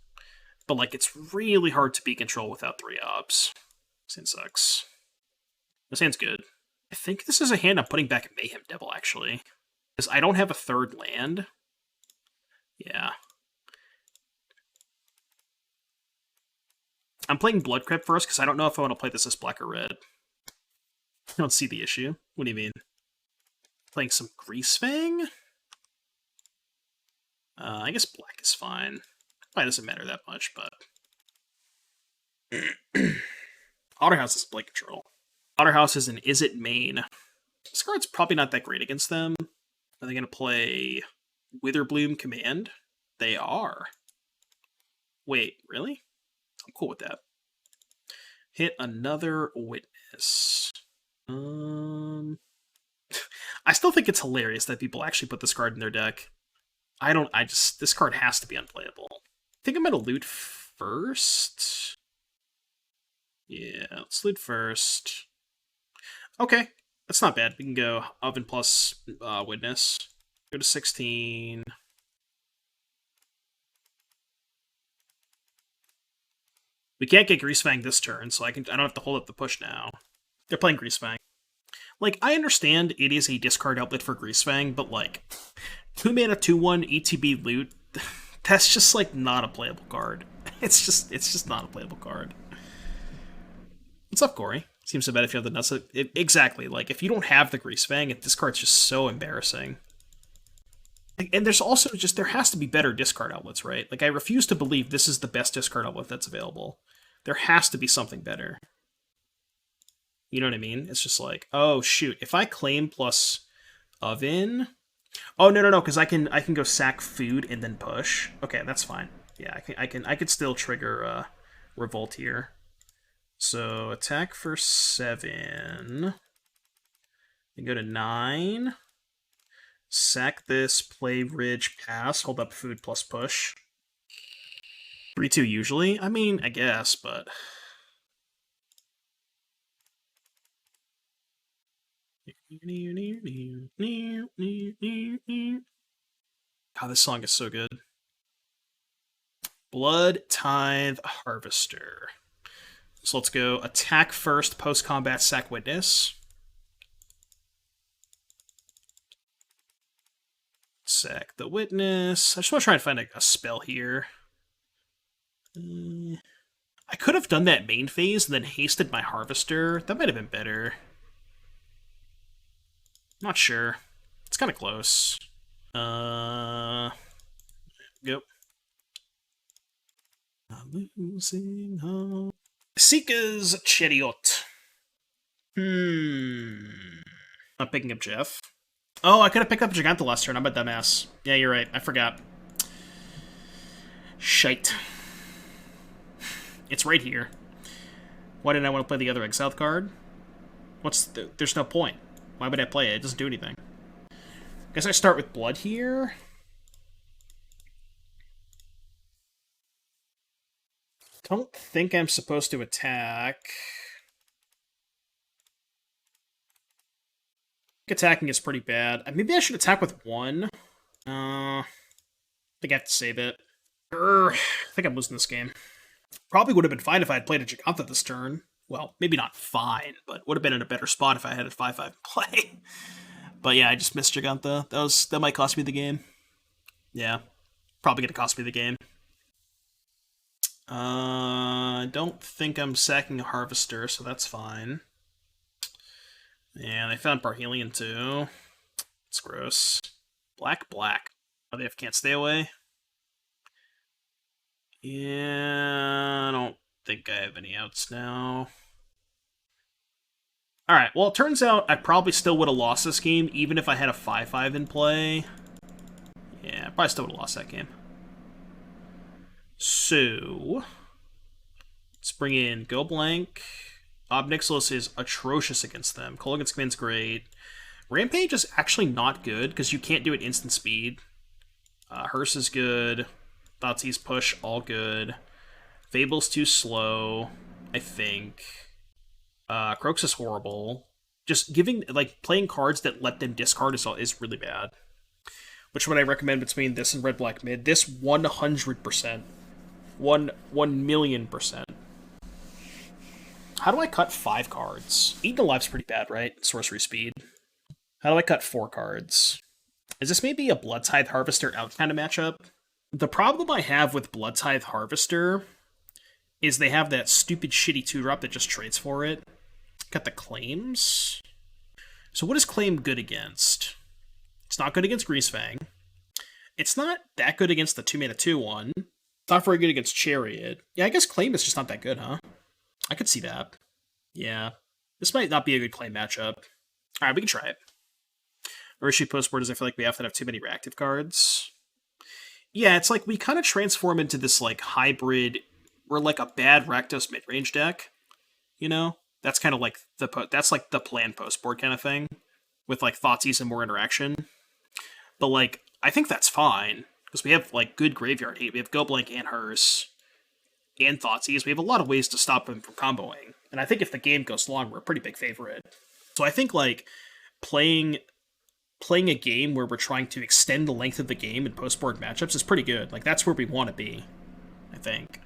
But, like, it's really hard to be control without 3 obs. This hand sucks. This hand's good. I think this is a hand I'm putting back at Mayhem Devil, actually. Because I don't have a 3rd land. Yeah. I'm playing Blood Crypt first, because I don't know if I want to play this as black or red. I don't see the issue. What do you mean? Playing some Greasefang? I guess black is fine. Probably doesn't matter that much, but... Otterhouse is play control. Otterhouse is an Is It main. This card's probably not that great against them. Are they going to play Witherbloom Command? They are. Wait, really? I'm cool with that. Hit another Witness. I still think it's hilarious that people actually put this card in their deck. This card has to be unplayable. I think I'm going to loot first. Yeah, let's loot first. Okay, that's not bad. We can go Oven plus Witness. Go to 16. We can't get Greasefang this turn, so I don't have to hold up the push now. They're playing Greasefang. Like, I understand it is a discard outlet for Greasefang, but, like, 2 mana, 2/1, ETB loot, that's just, like, not a playable card. It's just not a playable card. What's up, Corey? Seems so bad if you have the nuts. Exactly, like, if you don't have the Greasefang, this card's just so embarrassing. And there's also just, there has to be better discard outlets, right? Like, I refuse to believe this is the best discard outlet that's available. There has to be something better. You know what I mean? It's just like, oh shoot, if I claim plus Oven... Oh no, because I can go sack food and then push. Okay, that's fine. Yeah, I could still trigger Revolt here. So attack for 7. Then go to 9. Sack this, play Ridge, pass, hold up food plus push. 3/2 usually? I mean, I guess, but... God, this song is so good. Bloodtithe Harvester. So let's go attack first, post-combat, sack Witness. Sack the Witness. I just want to try and find a spell here. I could have done that main phase and then hasted my Harvester. That might have been better. Not sure. It's kind of close. Go. I'm losing hope. Seeker's Chariot. I'm picking up Jeff. Oh, I could have picked up Jegantha last turn. I'm a dumbass. Yeah, you're right. I forgot. Shite. It's right here. Why didn't I want to play the other Exiled card? There's no point. Why would I play it? It doesn't do anything. Guess I start with Blood here. Don't think I'm supposed to attack. Attacking is pretty bad. Maybe I should attack with one. I think I have to save it. I think I'm losing this game. Probably would have been fine if I had played a Jegantha this turn. Well, maybe not fine, but would have been in a better spot if I had a 5/5 in play. But yeah, I just missed Jegantha. That might cost me the game. Yeah, probably gonna cost me the game. I don't think I'm sacking a Harvester, so that's fine. Yeah, they found Parhelion too. It's gross. Black. Oh, they can't stay away. Yeah, I don't think I have any outs now. Alright, well, it turns out I probably still would have lost this game, even if I had a 5/5 in play. Yeah, I probably still would have lost that game. So, let's bring in Go Blank. Ob Nixilis is atrocious against them. Kolaghan's Command's great. Rampage is actually not good, because you can't do it instant speed. Hearse is good. Thoughtseize push, all good. Fable's too slow, I think. Kroxa is horrible. Just playing cards that let them discard is really bad. Which would I recommend between this and Red Black Mid? This 100%. 1,000,000%. How do I cut 5 cards? Eaten Alive's pretty bad, right? Sorcery speed. How do I cut 4 cards? Is this maybe a Bloodtithe Harvester out kind of matchup? The problem I have with Bloodtithe Harvester is they have that stupid shitty 2-drop that just trades for it. Got the Claims. So what is Claim good against? It's not good against Greasefang. It's not that good against the 2-mana 2/1. It's not very good against Chariot. Yeah, I guess Claim is just not that good, huh? I could see that. Yeah. This might not be a good Claim matchup. Alright, we can try it. Our issue postboard is I feel like we have to have too many reactive cards. Yeah, it's like we kind of transform into this like hybrid. We're like a bad Rakdos mid-range deck. You know? That's kind of like that's like the plan postboard kind of thing. With like Thoughtseize and more interaction. But like, I think that's fine. Because we have like good graveyard hate. We have Go Blank and Hearse. And Thoughtseize. We have a lot of ways to stop them from comboing. And I think if the game goes long, we're a pretty big favorite. So I think like playing a game where we're trying to extend the length of the game in post-board matchups is pretty good. Like, that's where we want to be, I think.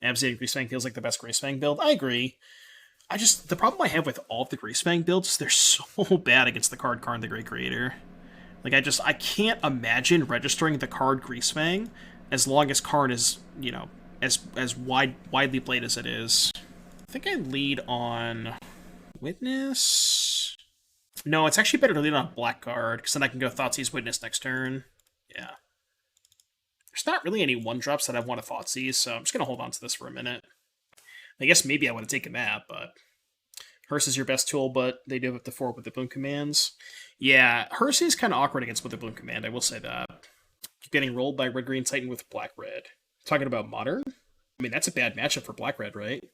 Absidian Greasefang feels like the best Greasefang build. I agree. The problem I have with all of the Greasefang builds is they're so bad against the card Karn the Great Creator. Like, I can't imagine registering the card Greasefang as long as Karn is, you know, as widely played as it is. I think I lead on Witness. No, it's actually better to lead on a black card, because then I can go Thoughtseize Witness next turn. Yeah. There's not really any 1-drops that I want to Thoughtseize, so I'm just going to hold on to this for a minute. I guess maybe I would have taken that, but Hearse is your best tool, but they do have up to 4 with the Bloom commands. Yeah, Hearse is kind of awkward against with the Bloom command, I will say that. Keep getting rolled by Red-Green Titan with Black-Red. Talking about Modern? I mean, that's a bad matchup for Black-Red, right?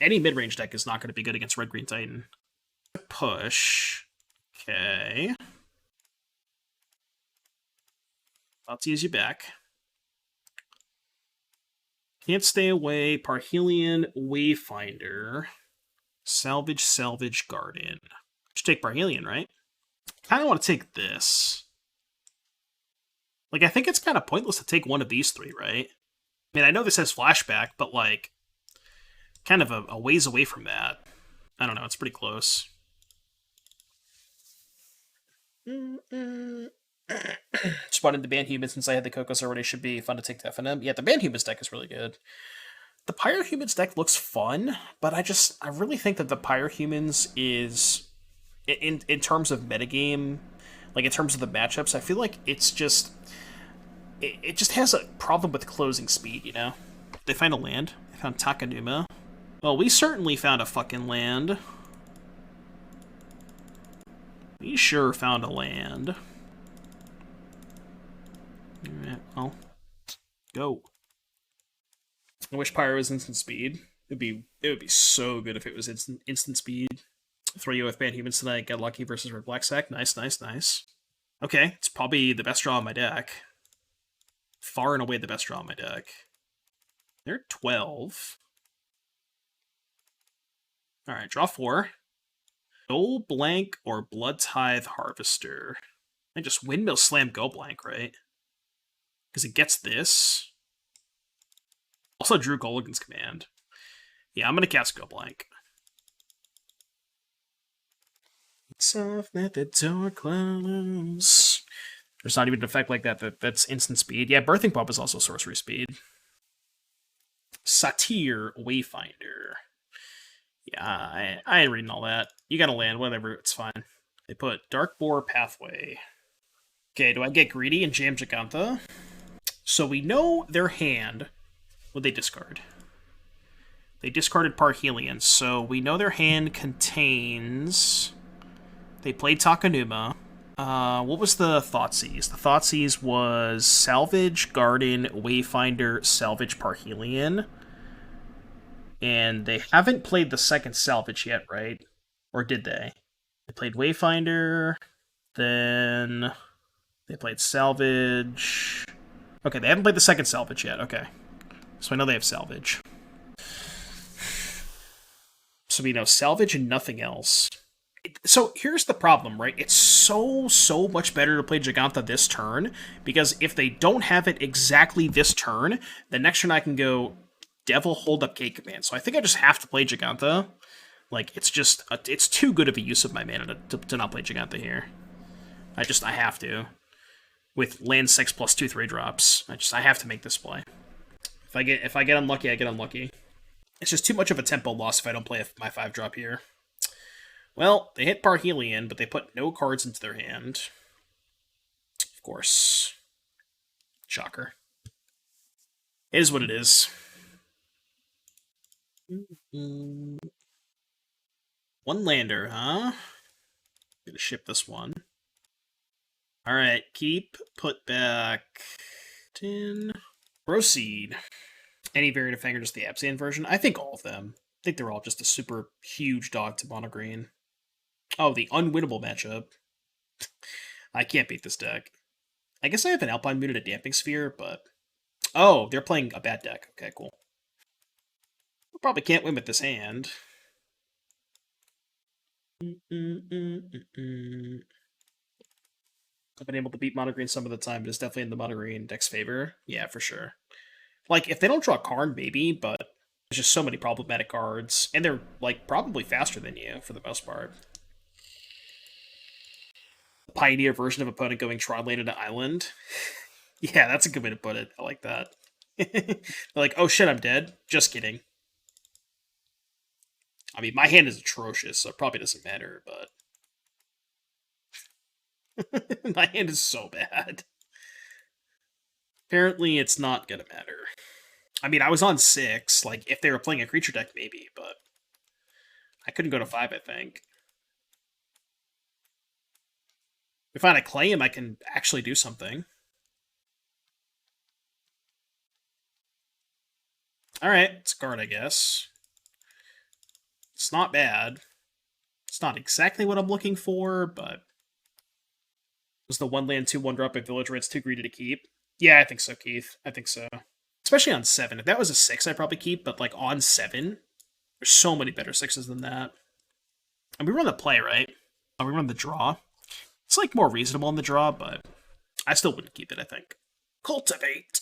Any mid-range deck is not going to be good against Red-Green Titan. Push. Okay. Thoughtseize you back. Can't stay away. Parhelion, Wayfinder. Salvage, Garden. Should take Parhelion, right? Kind of want to take this. Like, I think it's kind of pointless to take one of these 3, right? I mean, I know this has flashback, but, like, kind of a ways away from that. I don't know, it's pretty close. Spotted the Band Humans since I had the Cocos already. Should be fun to take to FNM. Yeah, the Band Humans deck is really good. The Pyro Humans deck looks fun, but I really think that the Pyro Humans is, in terms of metagame, Like, in terms of the matchups, I feel like it's just... It just has a problem with closing speed, you know? They find a land. They found Takenuma. Well, we certainly found a fucking land. We sure found a land. Alright, well. Go. I wish Pyro was instant speed. It would be so good if it was instant speed. 3 with Banned Humans tonight. Get lucky versus Red Black Sac. Nice, nice, nice. Okay, it's probably the best draw on my deck. Far and away the best draw on my deck. They're 12. Alright, draw 4. Go blank or Bloodtithe Harvester. And just Windmill Slam go blank, right? Because it gets this. Also drew Kolaghan's command. Yeah, I'm going to cast go blank. Soft, let the door close. There's not even an effect like that that's instant speed. Yeah, Birthing Pump is also sorcery speed. Satyr Wayfinder. Yeah, I ain't reading all that. You gotta land, whatever, it's fine. They put Dark Boar Pathway. Okay, do I get greedy and jam Jegantha? So we know their hand. What'd they discard? They discarded Parhelion, so we know their hand contains... They played Takenuma. What was the Thoughtseize? The Thoughtseize was Salvage, Garden, Wayfinder, Salvage, Parhelion. And they haven't played the second Salvage yet, right? Or did they? They played Wayfinder, then they played Salvage. Okay, they haven't played the second Salvage yet, okay. So I know they have Salvage. So we know Salvage and nothing else. So here's the problem, right? It's so much better to play Jegantha this turn, because if they don't have it exactly this turn, the next turn I can go Devil Hold Up K Command. So I think I just have to play Jegantha. Like, it's just, it's too good of a use of my mana to not play Jegantha here. I have to. With land 6 plus 2/3 drops. I have to make this play. If I get unlucky, I get unlucky. It's just too much of a tempo loss if I don't play my 5-drop here. Well, they hit Parhelion, but they put no cards into their hand. Of course. Shocker. It is what it is. One lander, huh? Gonna ship this one. Alright, keep, put back 10. Proceed. Any variant of Fang or just the Absent version? I think all of them. I think they're all just a super huge dog to mono green. Oh, the unwinnable matchup. I can't beat this deck. I guess I have an Alpine Moon and a Damping Sphere, but... Oh, they're playing a bad deck. Okay, cool. Probably can't win with this hand. I've been able to beat mono green some of the time, but it's definitely in the mono green deck's favor. Yeah, for sure. Like, if they don't draw Karn, maybe, but there's just so many problematic cards. And they're, like, probably faster than you, for the most part. Pioneer version of opponent going Tron Lane into Island. Yeah, that's a good way to put it. I like that. They're like, oh shit, I'm dead. Just kidding. I mean, my hand is atrocious, so it probably doesn't matter, but... my hand is so bad. Apparently, it's not gonna matter. I mean, I was on 6. Like, if they were playing a creature deck, maybe, but... I couldn't go to 5, I think. If I find a claim, I can actually do something. Alright, it's a guard, I guess. It's not bad. It's not exactly what I'm looking for, but... Was the 1-land 2/1 drop by Village Rites too greedy to keep? Yeah, I think so, Keith. I think so. Especially on 7. If that was a 6, I'd probably keep, but like on 7, there's so many better 6s than that. And we run the play, right? Oh, we run the draw. It's like more reasonable in the draw, but I still wouldn't keep it, I think. Cultivate.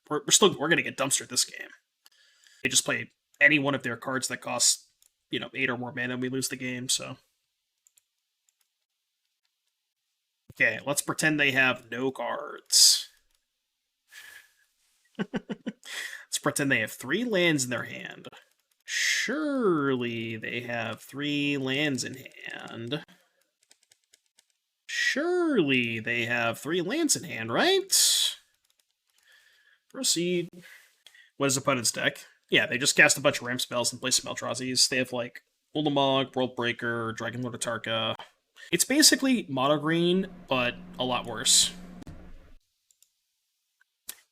We're gonna get dumpstered this game. They just play any one of their cards that costs, 8 or more mana and we lose the game, so. Okay, let's pretend they have no cards. Let's pretend they have 3 lands in their hand. Surely they have 3 lands in hand. Surely they have 3 lands in hand, right? Proceed. What is opponent's deck? Yeah, they just cast a bunch of ramp spells and play some Eldrazi's. They have, like, Ulamog, Worldbreaker, Dragonlord Atarka. It's basically mono green, but a lot worse.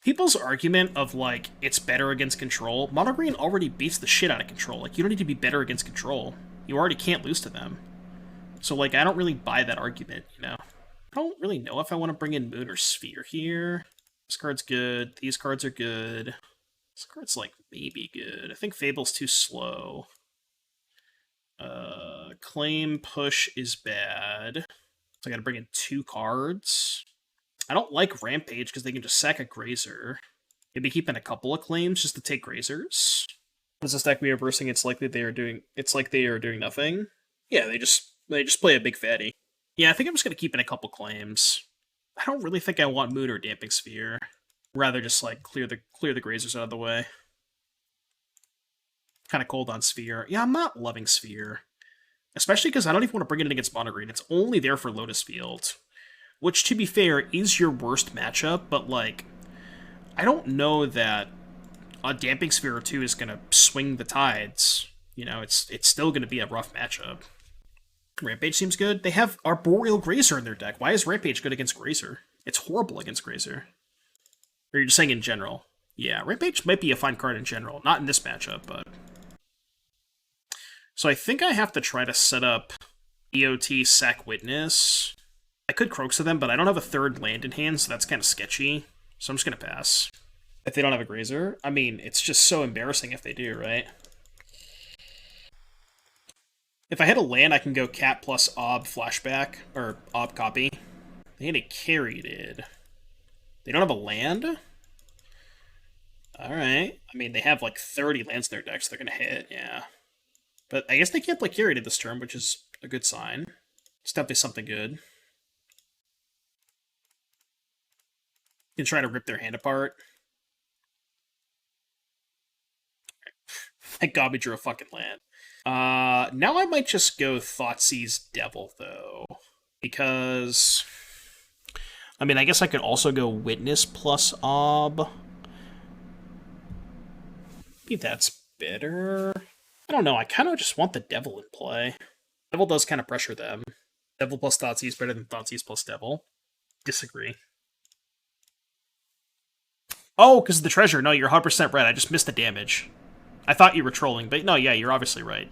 People's argument of, like, it's better against control, mono green already beats the shit out of control. Like, you don't need to be better against control. You already can't lose to them. So, like, I don't really buy that argument, you know? I don't really know if I want to bring in Moon or Sphere here. This card's good. These cards are good. This card's, like, maybe good. I think Fable's too slow. Claim Push is bad. So I gotta bring in 2 cards. I don't like Rampage because they can just sack a Grazer. Maybe keep in a couple of claims just to take Grazers. Does this deck we are versing? It's like they are doing nothing. Yeah, they just play a big fatty. Yeah, I think I'm just gonna keep in a couple claims. I don't really think I want Moon or Damping Sphere. Rather just like clear the Grazers out of the way. Kind of cold on Sphere. Yeah, I'm not loving Sphere. Especially because I don't even want to bring it in against mono green. It's only there for Lotus Field. Which, to be fair, is your worst matchup, but, like, I don't know that a Damping Sphere or 2 is going to swing the tides. You know, it's still going to be a rough matchup. Rampage seems good. They have Arboreal Grazer in their deck. Why is Rampage good against Grazer? It's horrible against Grazer. Or you're just saying in general? Yeah, Rampage might be a fine card in general. Not in this matchup, but... So I think I have to try to set up EOT Sac Witness. I could Kroxa them, but I don't have a 3rd land in hand, so that's kind of sketchy. So I'm just going to pass. If they don't have a Grazer, I mean, it's just so embarrassing if they do, right? If I hit a land, I can go Cat plus Ob Flashback, or Ob Copy. They hit a Carried. They don't have a land? Alright. I mean, they have like 30 lands in their deck, so they're going to hit, yeah. But I guess they can't play Carried this turn, which is a good sign. It's definitely something good. Can try to rip their hand apart. Thank God we drew a fucking land. Now I might just go Thoughtseize Devil, though. Because... I mean, I guess I could also go Witness plus Ob. Maybe that's better. I don't know, I kind of just want the Devil in play. Devil does kind of pressure them. Devil plus Thoughtseize is better than Thoughtseize plus Devil. Disagree. Oh, because of the treasure. No, you're 100% right. I just missed the damage. I thought you were trolling, but no, yeah, you're obviously right.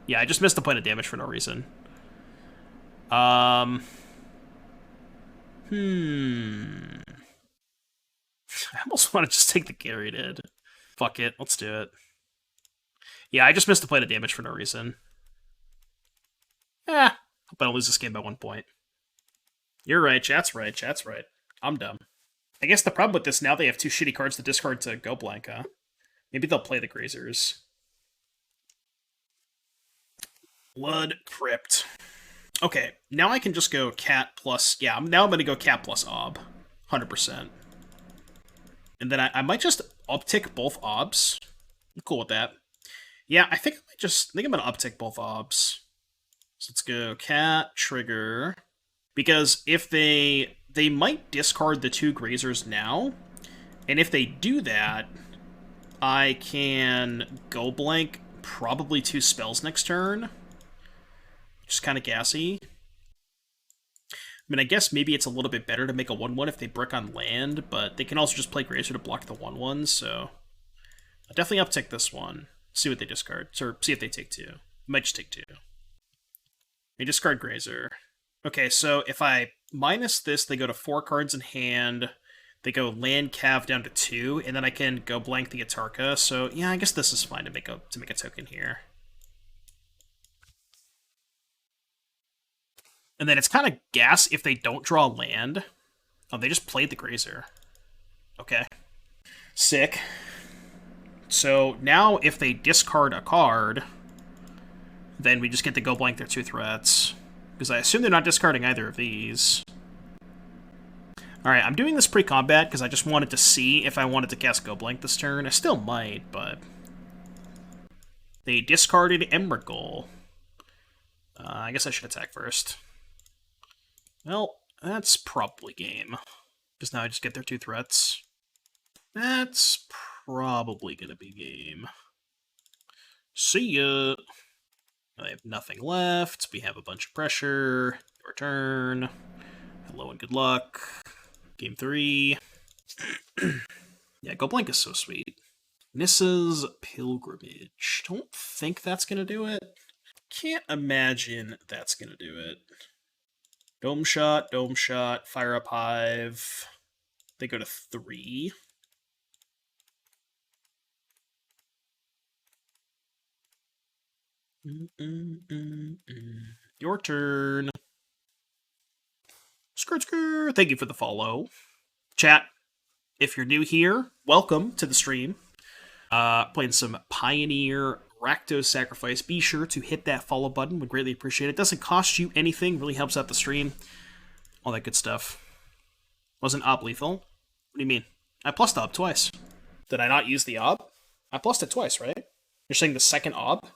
Yeah, I just missed the point of damage for no reason. I almost want to just take the Carried. Fuck it, let's do it. Yeah, I just missed the point of damage for no reason. Hope I don't lose this game by 1 point. You're right, chat's right, chat's right. I'm dumb. I guess the problem with this, now they have 2 shitty cards to discard to go blank, huh? Maybe they'll play the Grazers. Blood Crypt. Okay, now I can just go Cat plus... Yeah, now I'm going to go Cat plus Ob. 100%. And then I might just uptick both Obs. I'm cool with that. Yeah, I think I'm going to uptick both Obs. So let's go Cat, Trigger. Because if they might discard the 2 Grazers now, and if they do that, I can go blank probably 2 spells next turn. Just kind of gassy. I mean, I guess maybe it's a little bit better to make a 1/1 if they brick on land, but they can also just play Grazer to block the 1/1, so... I'll definitely uptick this one. See what they discard, or see if they take 2. Might just take 2. They discard Grazer. Okay, so if I minus this, they go to 4 cards in hand. They go land Cav down to 2, and then I can go blank the Atarka. So yeah, I guess this is fine to make a token here. And then it's kind of gas if they don't draw land. Oh, they just played the Grazer. Okay. Sick. So now if they discard a card, then we just get to go blank their 2 threats. Because I assume they're not discarding either of these. Alright, I'm doing this pre-combat because I just wanted to see if I wanted to cast Go Blank this turn. I still might, but... They discarded Emrakul. I guess I should attack first. Well, That's probably game. Because now I just get their 2 threats. That's probably gonna be game. See ya! I have nothing left. We have a bunch of pressure. Your turn. Hello and good luck. Game 3. Yeah, Go Blank is so sweet. Nissa's Pilgrimage. Don't think that's gonna do it. Can't imagine that's gonna do it. Dome Shot, Fire Up Hive. They go to 3. Your turn. Skirt. Thank you for the follow. Chat, if you're new here, welcome to the stream. Playing some Pioneer Rakdos Sacrifice. Be sure to hit that follow button. Would greatly appreciate it. It doesn't cost you anything. Really helps out the stream. All that good stuff. Wasn't Ob lethal? What do you mean? I plussed Ob twice. Did I not use the Ob? I plussed it twice, right? You're saying the second Ob?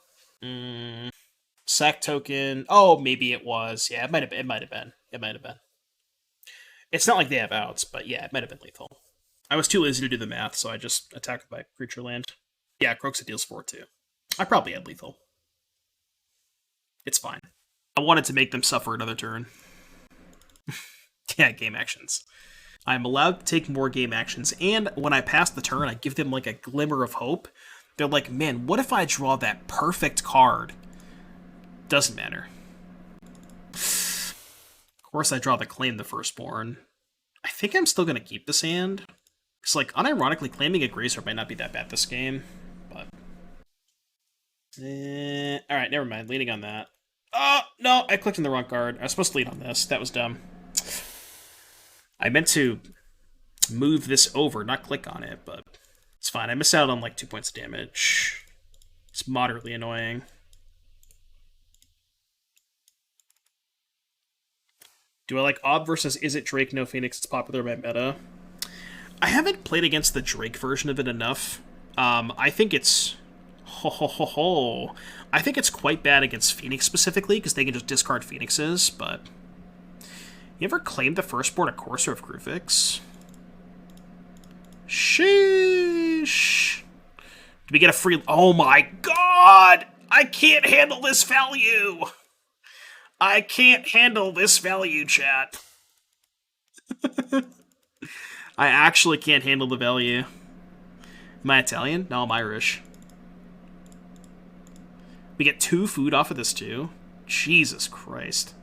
Sac token. Oh, maybe it was. Yeah, it might have been. It's not like they have outs, but yeah, it might have been lethal. I was too lazy to do the math, so I just attacked by creature land. Yeah, Kroxa deals 4 too. I probably had lethal. It's fine. I wanted to make them suffer another turn. Yeah, game actions. I'm allowed to take more game actions, and when I pass the turn, I give them like a glimmer of hope. They're like, man, what if I draw that perfect card? Doesn't matter. Of course, I draw the Claim the Firstborn. I think I'm still going to keep this hand. Because, like, unironically, claiming a Gracer might not be that bad this game. But. Alright, never mind. Leading on that. Oh, no, I clicked on the wrong card. I was supposed to lead on this. That was dumb. I meant to move this over, not click on it, but it's fine. I missed out on, like, 2 points of damage. It's moderately annoying. Do I like Ob versus Is It Drake No Phoenix? It's popular by meta. I haven't played against the Drake version of it enough. I think it's... I think it's quite bad against Phoenix specifically, because they can just discard Phoenixes, but... You ever claimed the Firstborn a Courser of Grufix? Sheesh. Do we get a free... Oh my god! I can't handle this value! I can't handle this value, chat. I actually can't handle the value. Am I Italian? No, I'm Irish. We get 2 food off of this, too? Jesus Christ.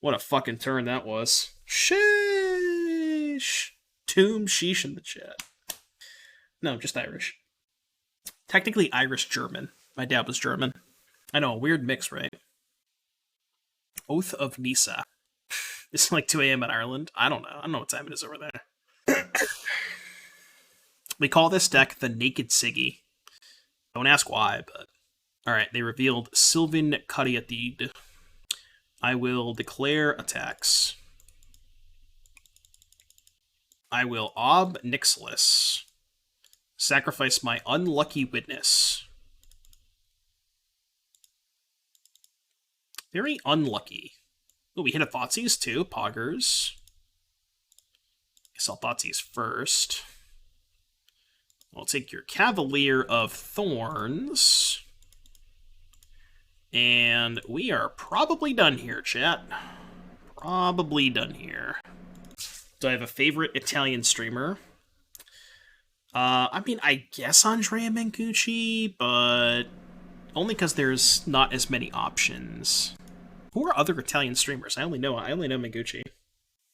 What a fucking turn that was. Sheesh. Tomb sheesh in the chat. No, just Irish. Technically Irish-German. My dad was German. I know, a weird mix, right? Oath of Nisa. It's like 2 a.m. in Ireland. I don't know. I don't know what time it is over there. We call this deck the Naked Siggy. Don't ask why, but... Alright, they revealed Sylvan Caryatid. I will declare attacks. I will Ob Nixilis. Sacrifice my Unlucky Witness. Very unlucky. Oh, we hit a Thoughtseize too. Poggers. Guess I'll Thoughtseize first. We'll take your Cavalier of Thorns. And we are probably done here, chat. Probably done here. Do I have a favorite Italian streamer? I mean, I guess Andrea Mengucci, but only because there's not as many options. Who are other Italian streamers? I only know Mengucci.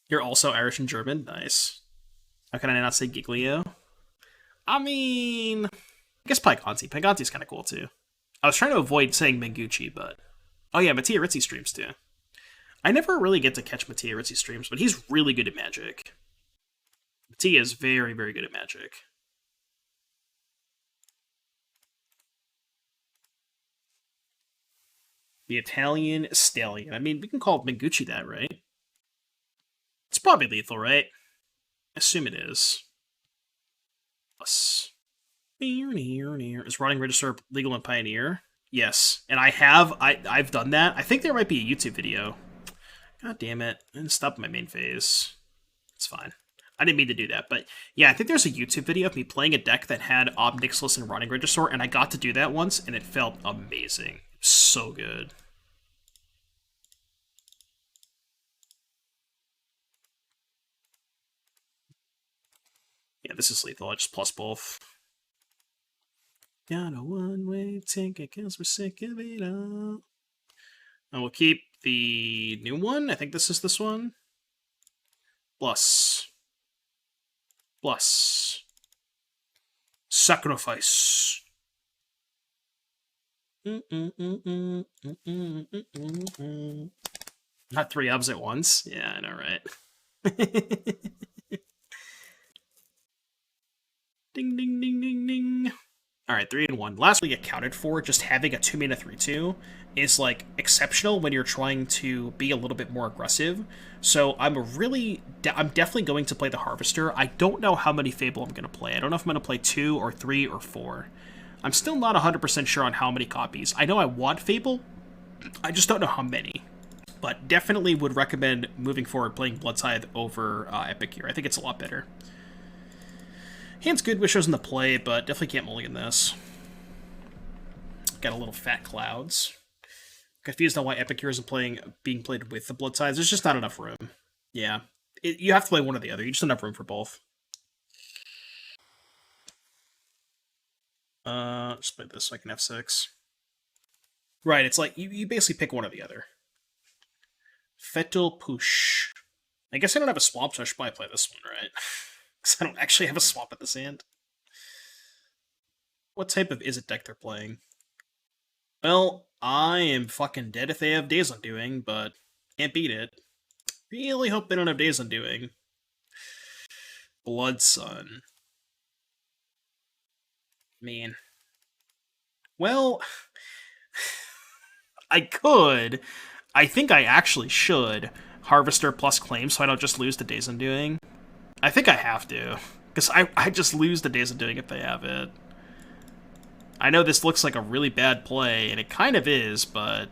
You're also Irish and German? Nice. How can I not say Giglio? I mean... I guess Paiganti. Paiganti's kind of cool, too. I was trying to avoid saying Mengucci, but... Oh yeah, Mattia Rizzi streams, too. I never really get to catch Mattia Rizzi streams, but he's really good at Magic. Mattia is very, very good at Magic. The Italian Stallion. I mean, we can call Mengucci that, right? It's probably lethal, right? I assume it is. Plus. Is Rotting Register legal in Pioneer? Yes, and I've done that. I think there might be a YouTube video. God damn it. I didn't stop my main phase. It's fine. I didn't mean to do that, but yeah, I think there's a YouTube video of me playing a deck that had Ob Nixilis and Running Regisaur, and I got to do that once, and it felt amazing. So good. Yeah, this is lethal. I just plus both. Got a one-way ticket, cause we're sick of it all. And we'll keep the new one. I think this is this one. Plus. Plus. Sacrifice. Not 3 obs at once. Yeah, I know, right? Ding, ding, ding, ding, ding. Alright, 3 and 1. Lastly, accounted for, just having a 2-mana 3-2 is, like, exceptional when you're trying to be a little bit more aggressive. So I'm definitely going to play the Harvester. I don't know how many Fable I'm going to play. I don't know if I'm going to play 2 or 3 or 4. I'm still not 100% sure on how many copies. I know I want Fable, I just don't know how many. But definitely would recommend moving forward playing Bloodtithe over Epicure. I think it's a lot better. Hand's good, Wisho's in the play, but definitely can't mulligan this. Got a little fat clouds. Confused on why Epicure isn't being played with the Bloodtithe. There's just not enough room. Yeah. You have to play one or the other. You just don't have room for both. Just play this so I can F6. Right, it's like, you basically pick one or the other. Fetal Push. I guess I don't have a swamp, so I should probably play this one, right? Because I don't actually have a swamp at this hand. What type of Izzet deck they're playing? Well, I am fucking dead if they have Days Undoing, but can't beat it. Really hope they don't have Days Undoing. Blood Sun. Man. Well, I could. I think I actually should Harvester plus Claim so I don't just lose to Days Undoing. I think I have to, because I just lose the Days Undoing if they have it. I know this looks like a really bad play, and it kind of is, but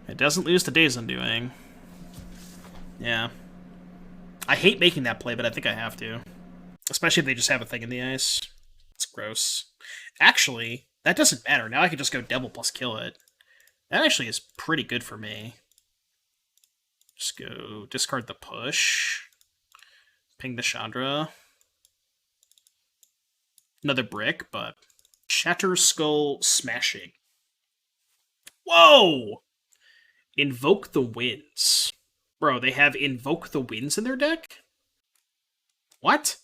it doesn't lose to Days Undoing. Yeah. I hate making that play, but I think I have to. Especially if they just have a thing in the ice. It's gross. Actually, that doesn't matter. Now I can just go Devil plus kill it. That actually is pretty good for me. Just go discard the push. Ping the Chandra. Another brick, but Shatter Skull Smashing. Whoa! Invoke the Winds. Bro, they have Invoke the Winds in their deck? What?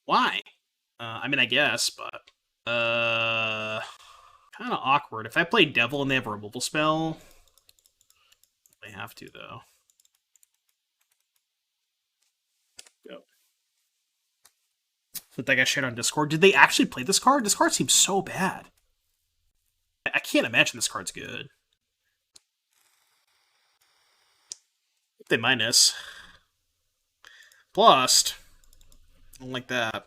Why? I mean, I guess, but... kind of awkward. If I play Devil and they have a removal spell... They have to, though. Go. That guy shared on Discord. Did they actually play this card? This card seems so bad. I can't imagine this card's good. They minus. Plus. I don't like that.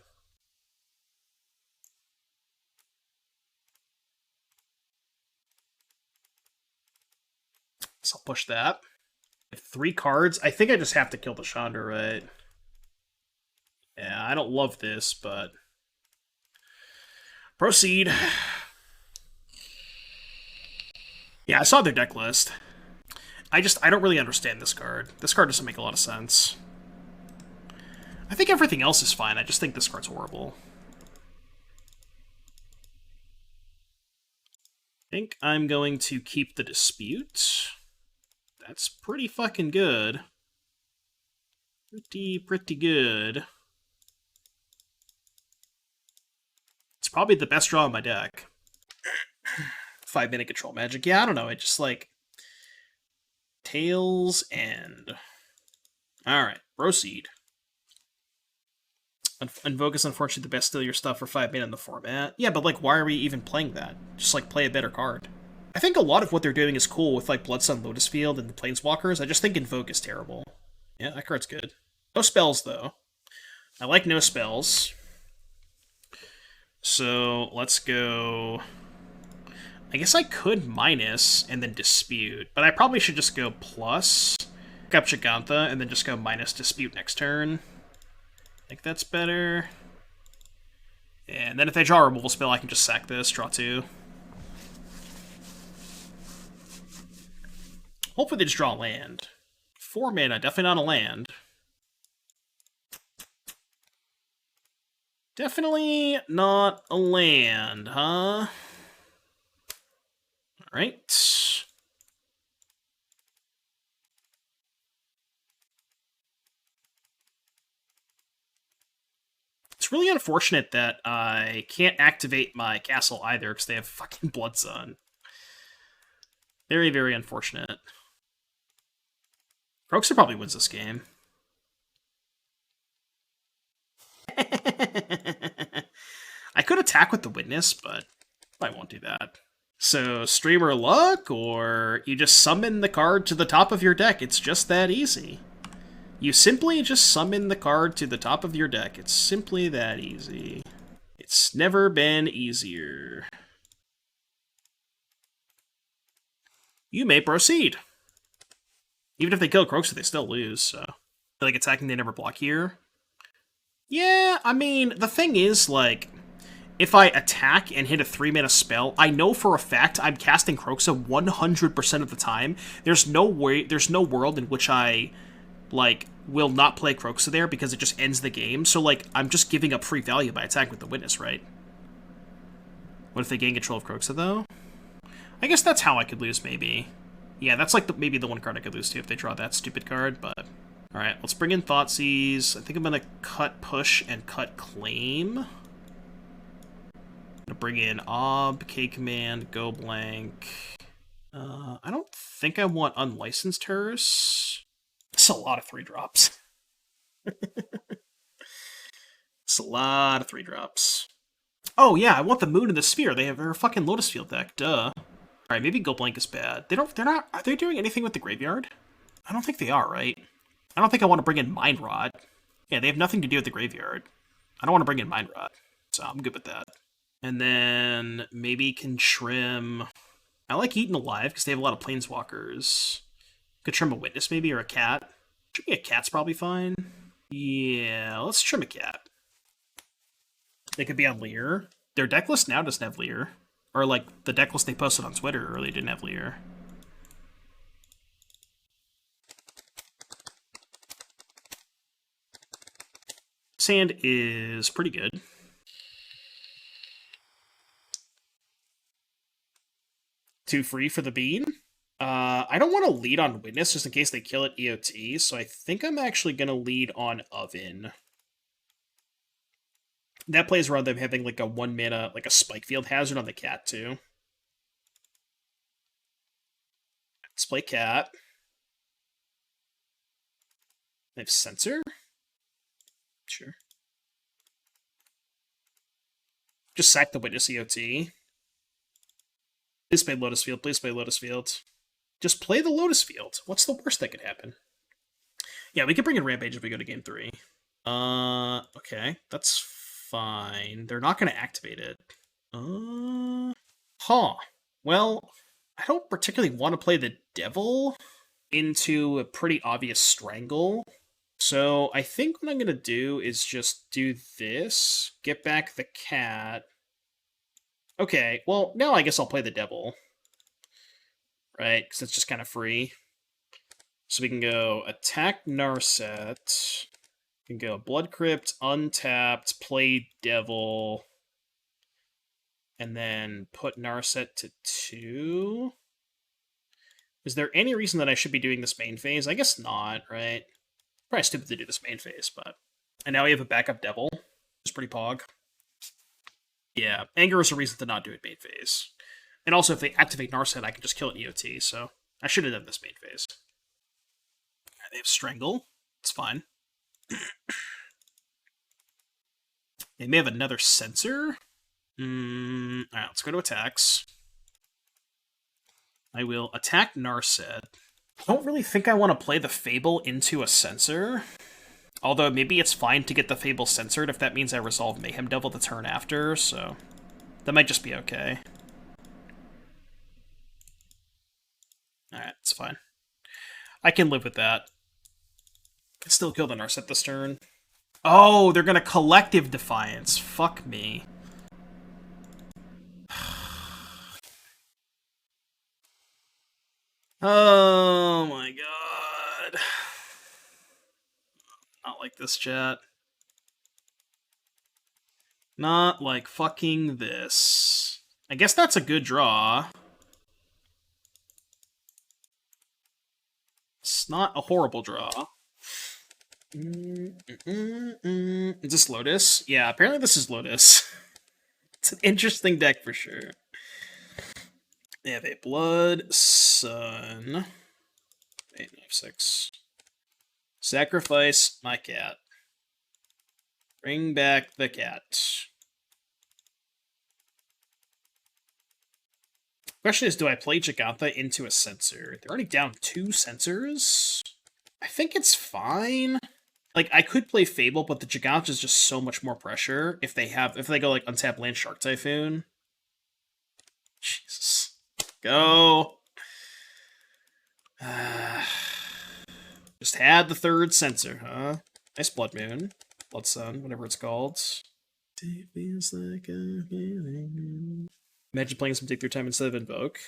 So I'll push that. 3 cards. I think I just have to kill the Chandra, right? Yeah, I don't love this, but... Proceed. Yeah, I saw their deck list. I don't really understand this card. This card doesn't make a lot of sense. I think everything else is fine. I just think this card's horrible. I think I'm going to keep the Dispute. That's pretty fucking good. Pretty good. It's probably the best draw in my deck. 5-mana control magic. Yeah, I don't know. It just like... Tails and... Alright, proceed. Invoke is unfortunately the best steal your stuff for 5 mana in the format. Yeah, but like, why are we even playing that? Just like, play a better card. I think a lot of what they're doing is cool with like Blood Sun, Lotus Field, and the Planeswalkers. I just think Invoke is terrible. Yeah, that card's good. No spells, though. I like no spells. So, let's go... I guess I could minus and then dispute, but I probably should just go plus, pick up Jegantha, and then just go minus dispute next turn. I think that's better. And then if they draw a removal spell, I can just sack this, draw 2. Hopefully they just draw a land. 4 mana, definitely not a land. Definitely not a land, huh? Alright. It's really unfortunate that I can't activate my castle either because they have fucking Blood Sun. Very, very unfortunate. Kroxa probably wins this game. I could attack with the Witness, but I won't do that. So, Streamer Luck, or you just summon the card to the top of your deck. It's just that easy. You simply just summon the card to the top of your deck. It's simply that easy. It's never been easier. You may proceed. Even if they kill Kroxa, they still lose, so... Like, attacking, they never block here. Yeah, I mean, the thing is, like... If I attack and hit a 3-mana spell, I know for a fact I'm casting Kroxa 100% of the time. There's no way, there's no world in which I, like, will not play Kroxa there because it just ends the game. So, like, I'm just giving up free value by attacking with the Witness, right? What if they gain control of Kroxa, though? I guess that's how I could lose, maybe. Yeah, that's, like, maybe the one card I could lose to if they draw that stupid card, but... Alright, let's bring in Thoughtseize. I think I'm gonna cut Push and cut Claim. I'm gonna bring in Ob, K-Command, Go Blank. I don't think I want Unlicensed Hearse. It's a lot of 3-drops. It's a lot of 3-drops. Oh yeah, I want the Moon and the Sphere. They have their fucking Lotus Field deck, duh. Alright, maybe Go Blank is bad. They're not, are they doing anything with the graveyard? I don't think they are, right? I don't think I want to bring in Mind Rot. Yeah, they have nothing to do with the graveyard. I don't want to bring in Mind Rot, so I'm good with that. And then maybe can trim... I like Eaten Alive because they have a lot of Planeswalkers. Could trim a Witness maybe, or a cat. Trimming a cat's probably fine. Yeah, let's trim a cat. They could be on Lear. Their deck list now doesn't have Lear. Or like, the deck list they posted on Twitter earlier didn't have Lear. Sand is pretty good. Too free for the bean. I don't want to lead on Witness just in case they kill it EOT, so I think I'm actually going to lead on Oven. That plays around them having like a 1-mana, like a Spike Field Hazard on the cat too. Let's play cat. They have Censor? Sure. Just sack the Witness EOT. Please play Lotus Field, please play Lotus Field. Just play the Lotus Field. What's the worst that could happen? Yeah, we can bring in Rampage if we go to game 3. Okay, that's fine. They're not going to activate it. Well, I don't particularly want to play the Devil into a pretty obvious Strangle. So I think what I'm going to do is just do this, get back the cat. Okay, well, now I guess I'll play the Devil. Right, because it's just kind of free. So we can go attack Narset. We can go Blood Crypt, untapped, play Devil. And then put Narset to 2. Is there any reason that I should be doing this main phase? I guess not, right? Probably stupid to do this main phase, but... And now we have a backup Devil. It's pretty pog. Yeah, Anger is a reason to not do it main phase. And also, if they activate Narset, I can just kill it in EOT, so I should have done this main phase. They have Strangle. It's fine. They may have another Censor. Alright, let's go to attacks. I will attack Narset. I don't really think I want to play the Fable into a Censor. Although maybe it's fine to get the Fable censored if that means I resolve Mayhem Devil the turn after, so that might just be okay. fine. I can live with that. Can still kill the Narset this turn. Oh, they're gonna Collective Defiance. Fuck me. Oh my god. Not like this, chat. Not like fucking this. I guess that's a good draw. It's not a horrible draw. Is this Lotus? Yeah, apparently this is Lotus. It's an interesting deck for sure. They have a Blood Sun. 8, 6. Sacrifice my cat. Bring back the cat. Question is, do I play Jegantha into a Censor? They're already down 2 Censors. I think it's fine. Like, I could play Fable, but the Jegantha is just so much more pressure if they go like untap land Shark Typhoon. Jesus. Go. Just had the 3rd Censor, huh? Nice Blood Moon. Blood Sun, whatever it's called. It feels like a feeling. Imagine playing some Take Their Time instead of Invoke.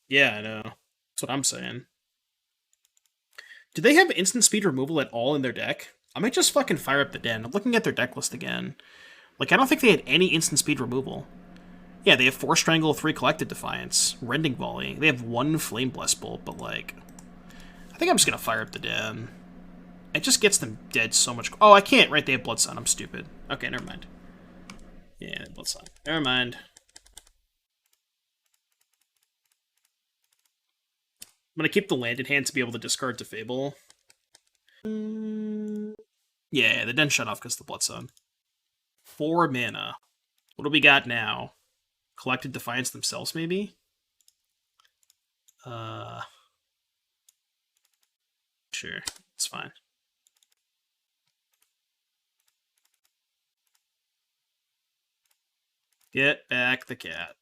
Yeah, I know. That's what I'm saying. Do they have instant speed removal at all in their deck? I might just fucking fire up the Den. I'm looking at their deck list again. Like, I don't think they had any instant speed removal. Yeah, they have 4 Strangle, 3 Collected Defiance, Rending Volley. They have 1 Flame Blessed Bolt, but like... I think I'm just gonna fire up the Den. It just gets them dead so much... Oh, I can't, right? They have Blood Sun. I'm stupid. Okay, never mind. Yeah, Blood Sun. Never mind. I'm gonna keep the land in hand to be able to discard to Fable. Yeah, the Den shut off because of the Blood Sun. 4 mana. What do we got now? Collected Defiance themselves, maybe? Sure, it's fine. Get back the cat.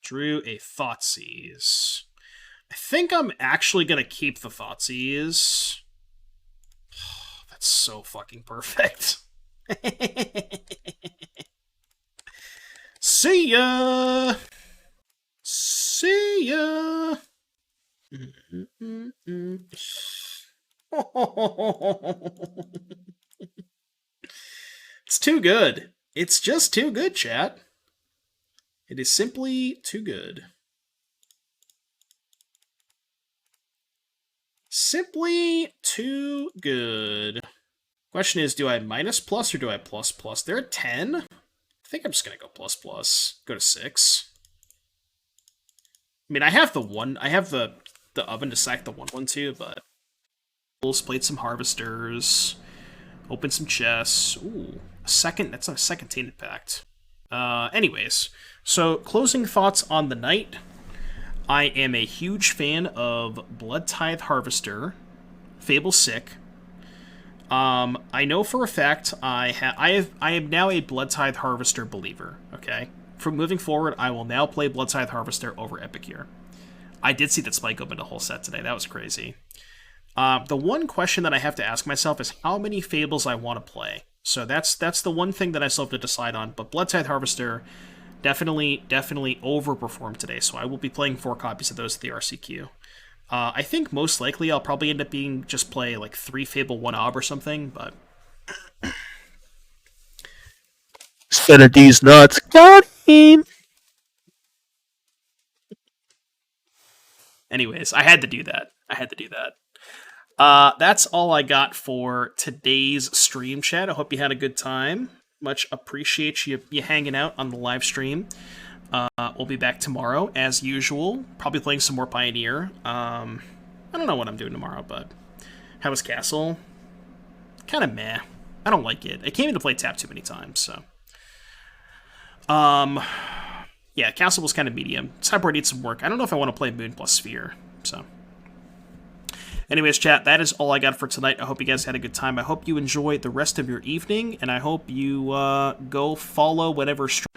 Drew a Thoughtseize. I think I'm actually gonna keep the Thoughtseize. Oh, that's so fucking perfect. See ya! See ya! It's too good. It's just too good, chat. It is simply too good. Simply too good. Question is, do I minus plus or do I plus plus? They're at 10? I think I'm just gonna go plus plus. Go to 6. I mean, I have the oven to sack the 1/1 too, but played some harvesters, opened some chests. Ooh, that's a second Tainted Pact. Anyways, so closing thoughts on the night. I am a huge fan of Bloodtithe Harvester, Fable Sick. I know for a fact I am now a Bloodtithe Harvester believer. Okay, from moving forward, I will now play Bloodtithe Harvester over Epicure. I did see that Spike opened a whole set today. That was crazy. The one question that I have to ask myself is how many Fables I want to play. So that's the one thing that I still have to decide on. But Bloodtithe Harvester definitely overperformed today. So I will be playing 4 copies of those at the RCQ. I think most likely I'll probably end up just play like 3 Fable, 1 Ob or something. But Spinning these nuts. Got him. Anyways, I had to do that. That's all I got for today's stream, chat. I hope you had a good time. Much appreciate you hanging out on the live stream. We'll be back tomorrow, as usual. Probably playing some more Pioneer. I don't know what I'm doing tomorrow, but... How was Castle? Kind of meh. I don't like it. It came into play tap too many times, so... Yeah, Castle was kind of medium. Sideboard needs some work. I don't know if I want to play Moon plus Sphere, so... Anyways, chat, that is all I got for tonight. I hope you guys had a good time. I hope you enjoy the rest of your evening, and I hope you go follow whatever stream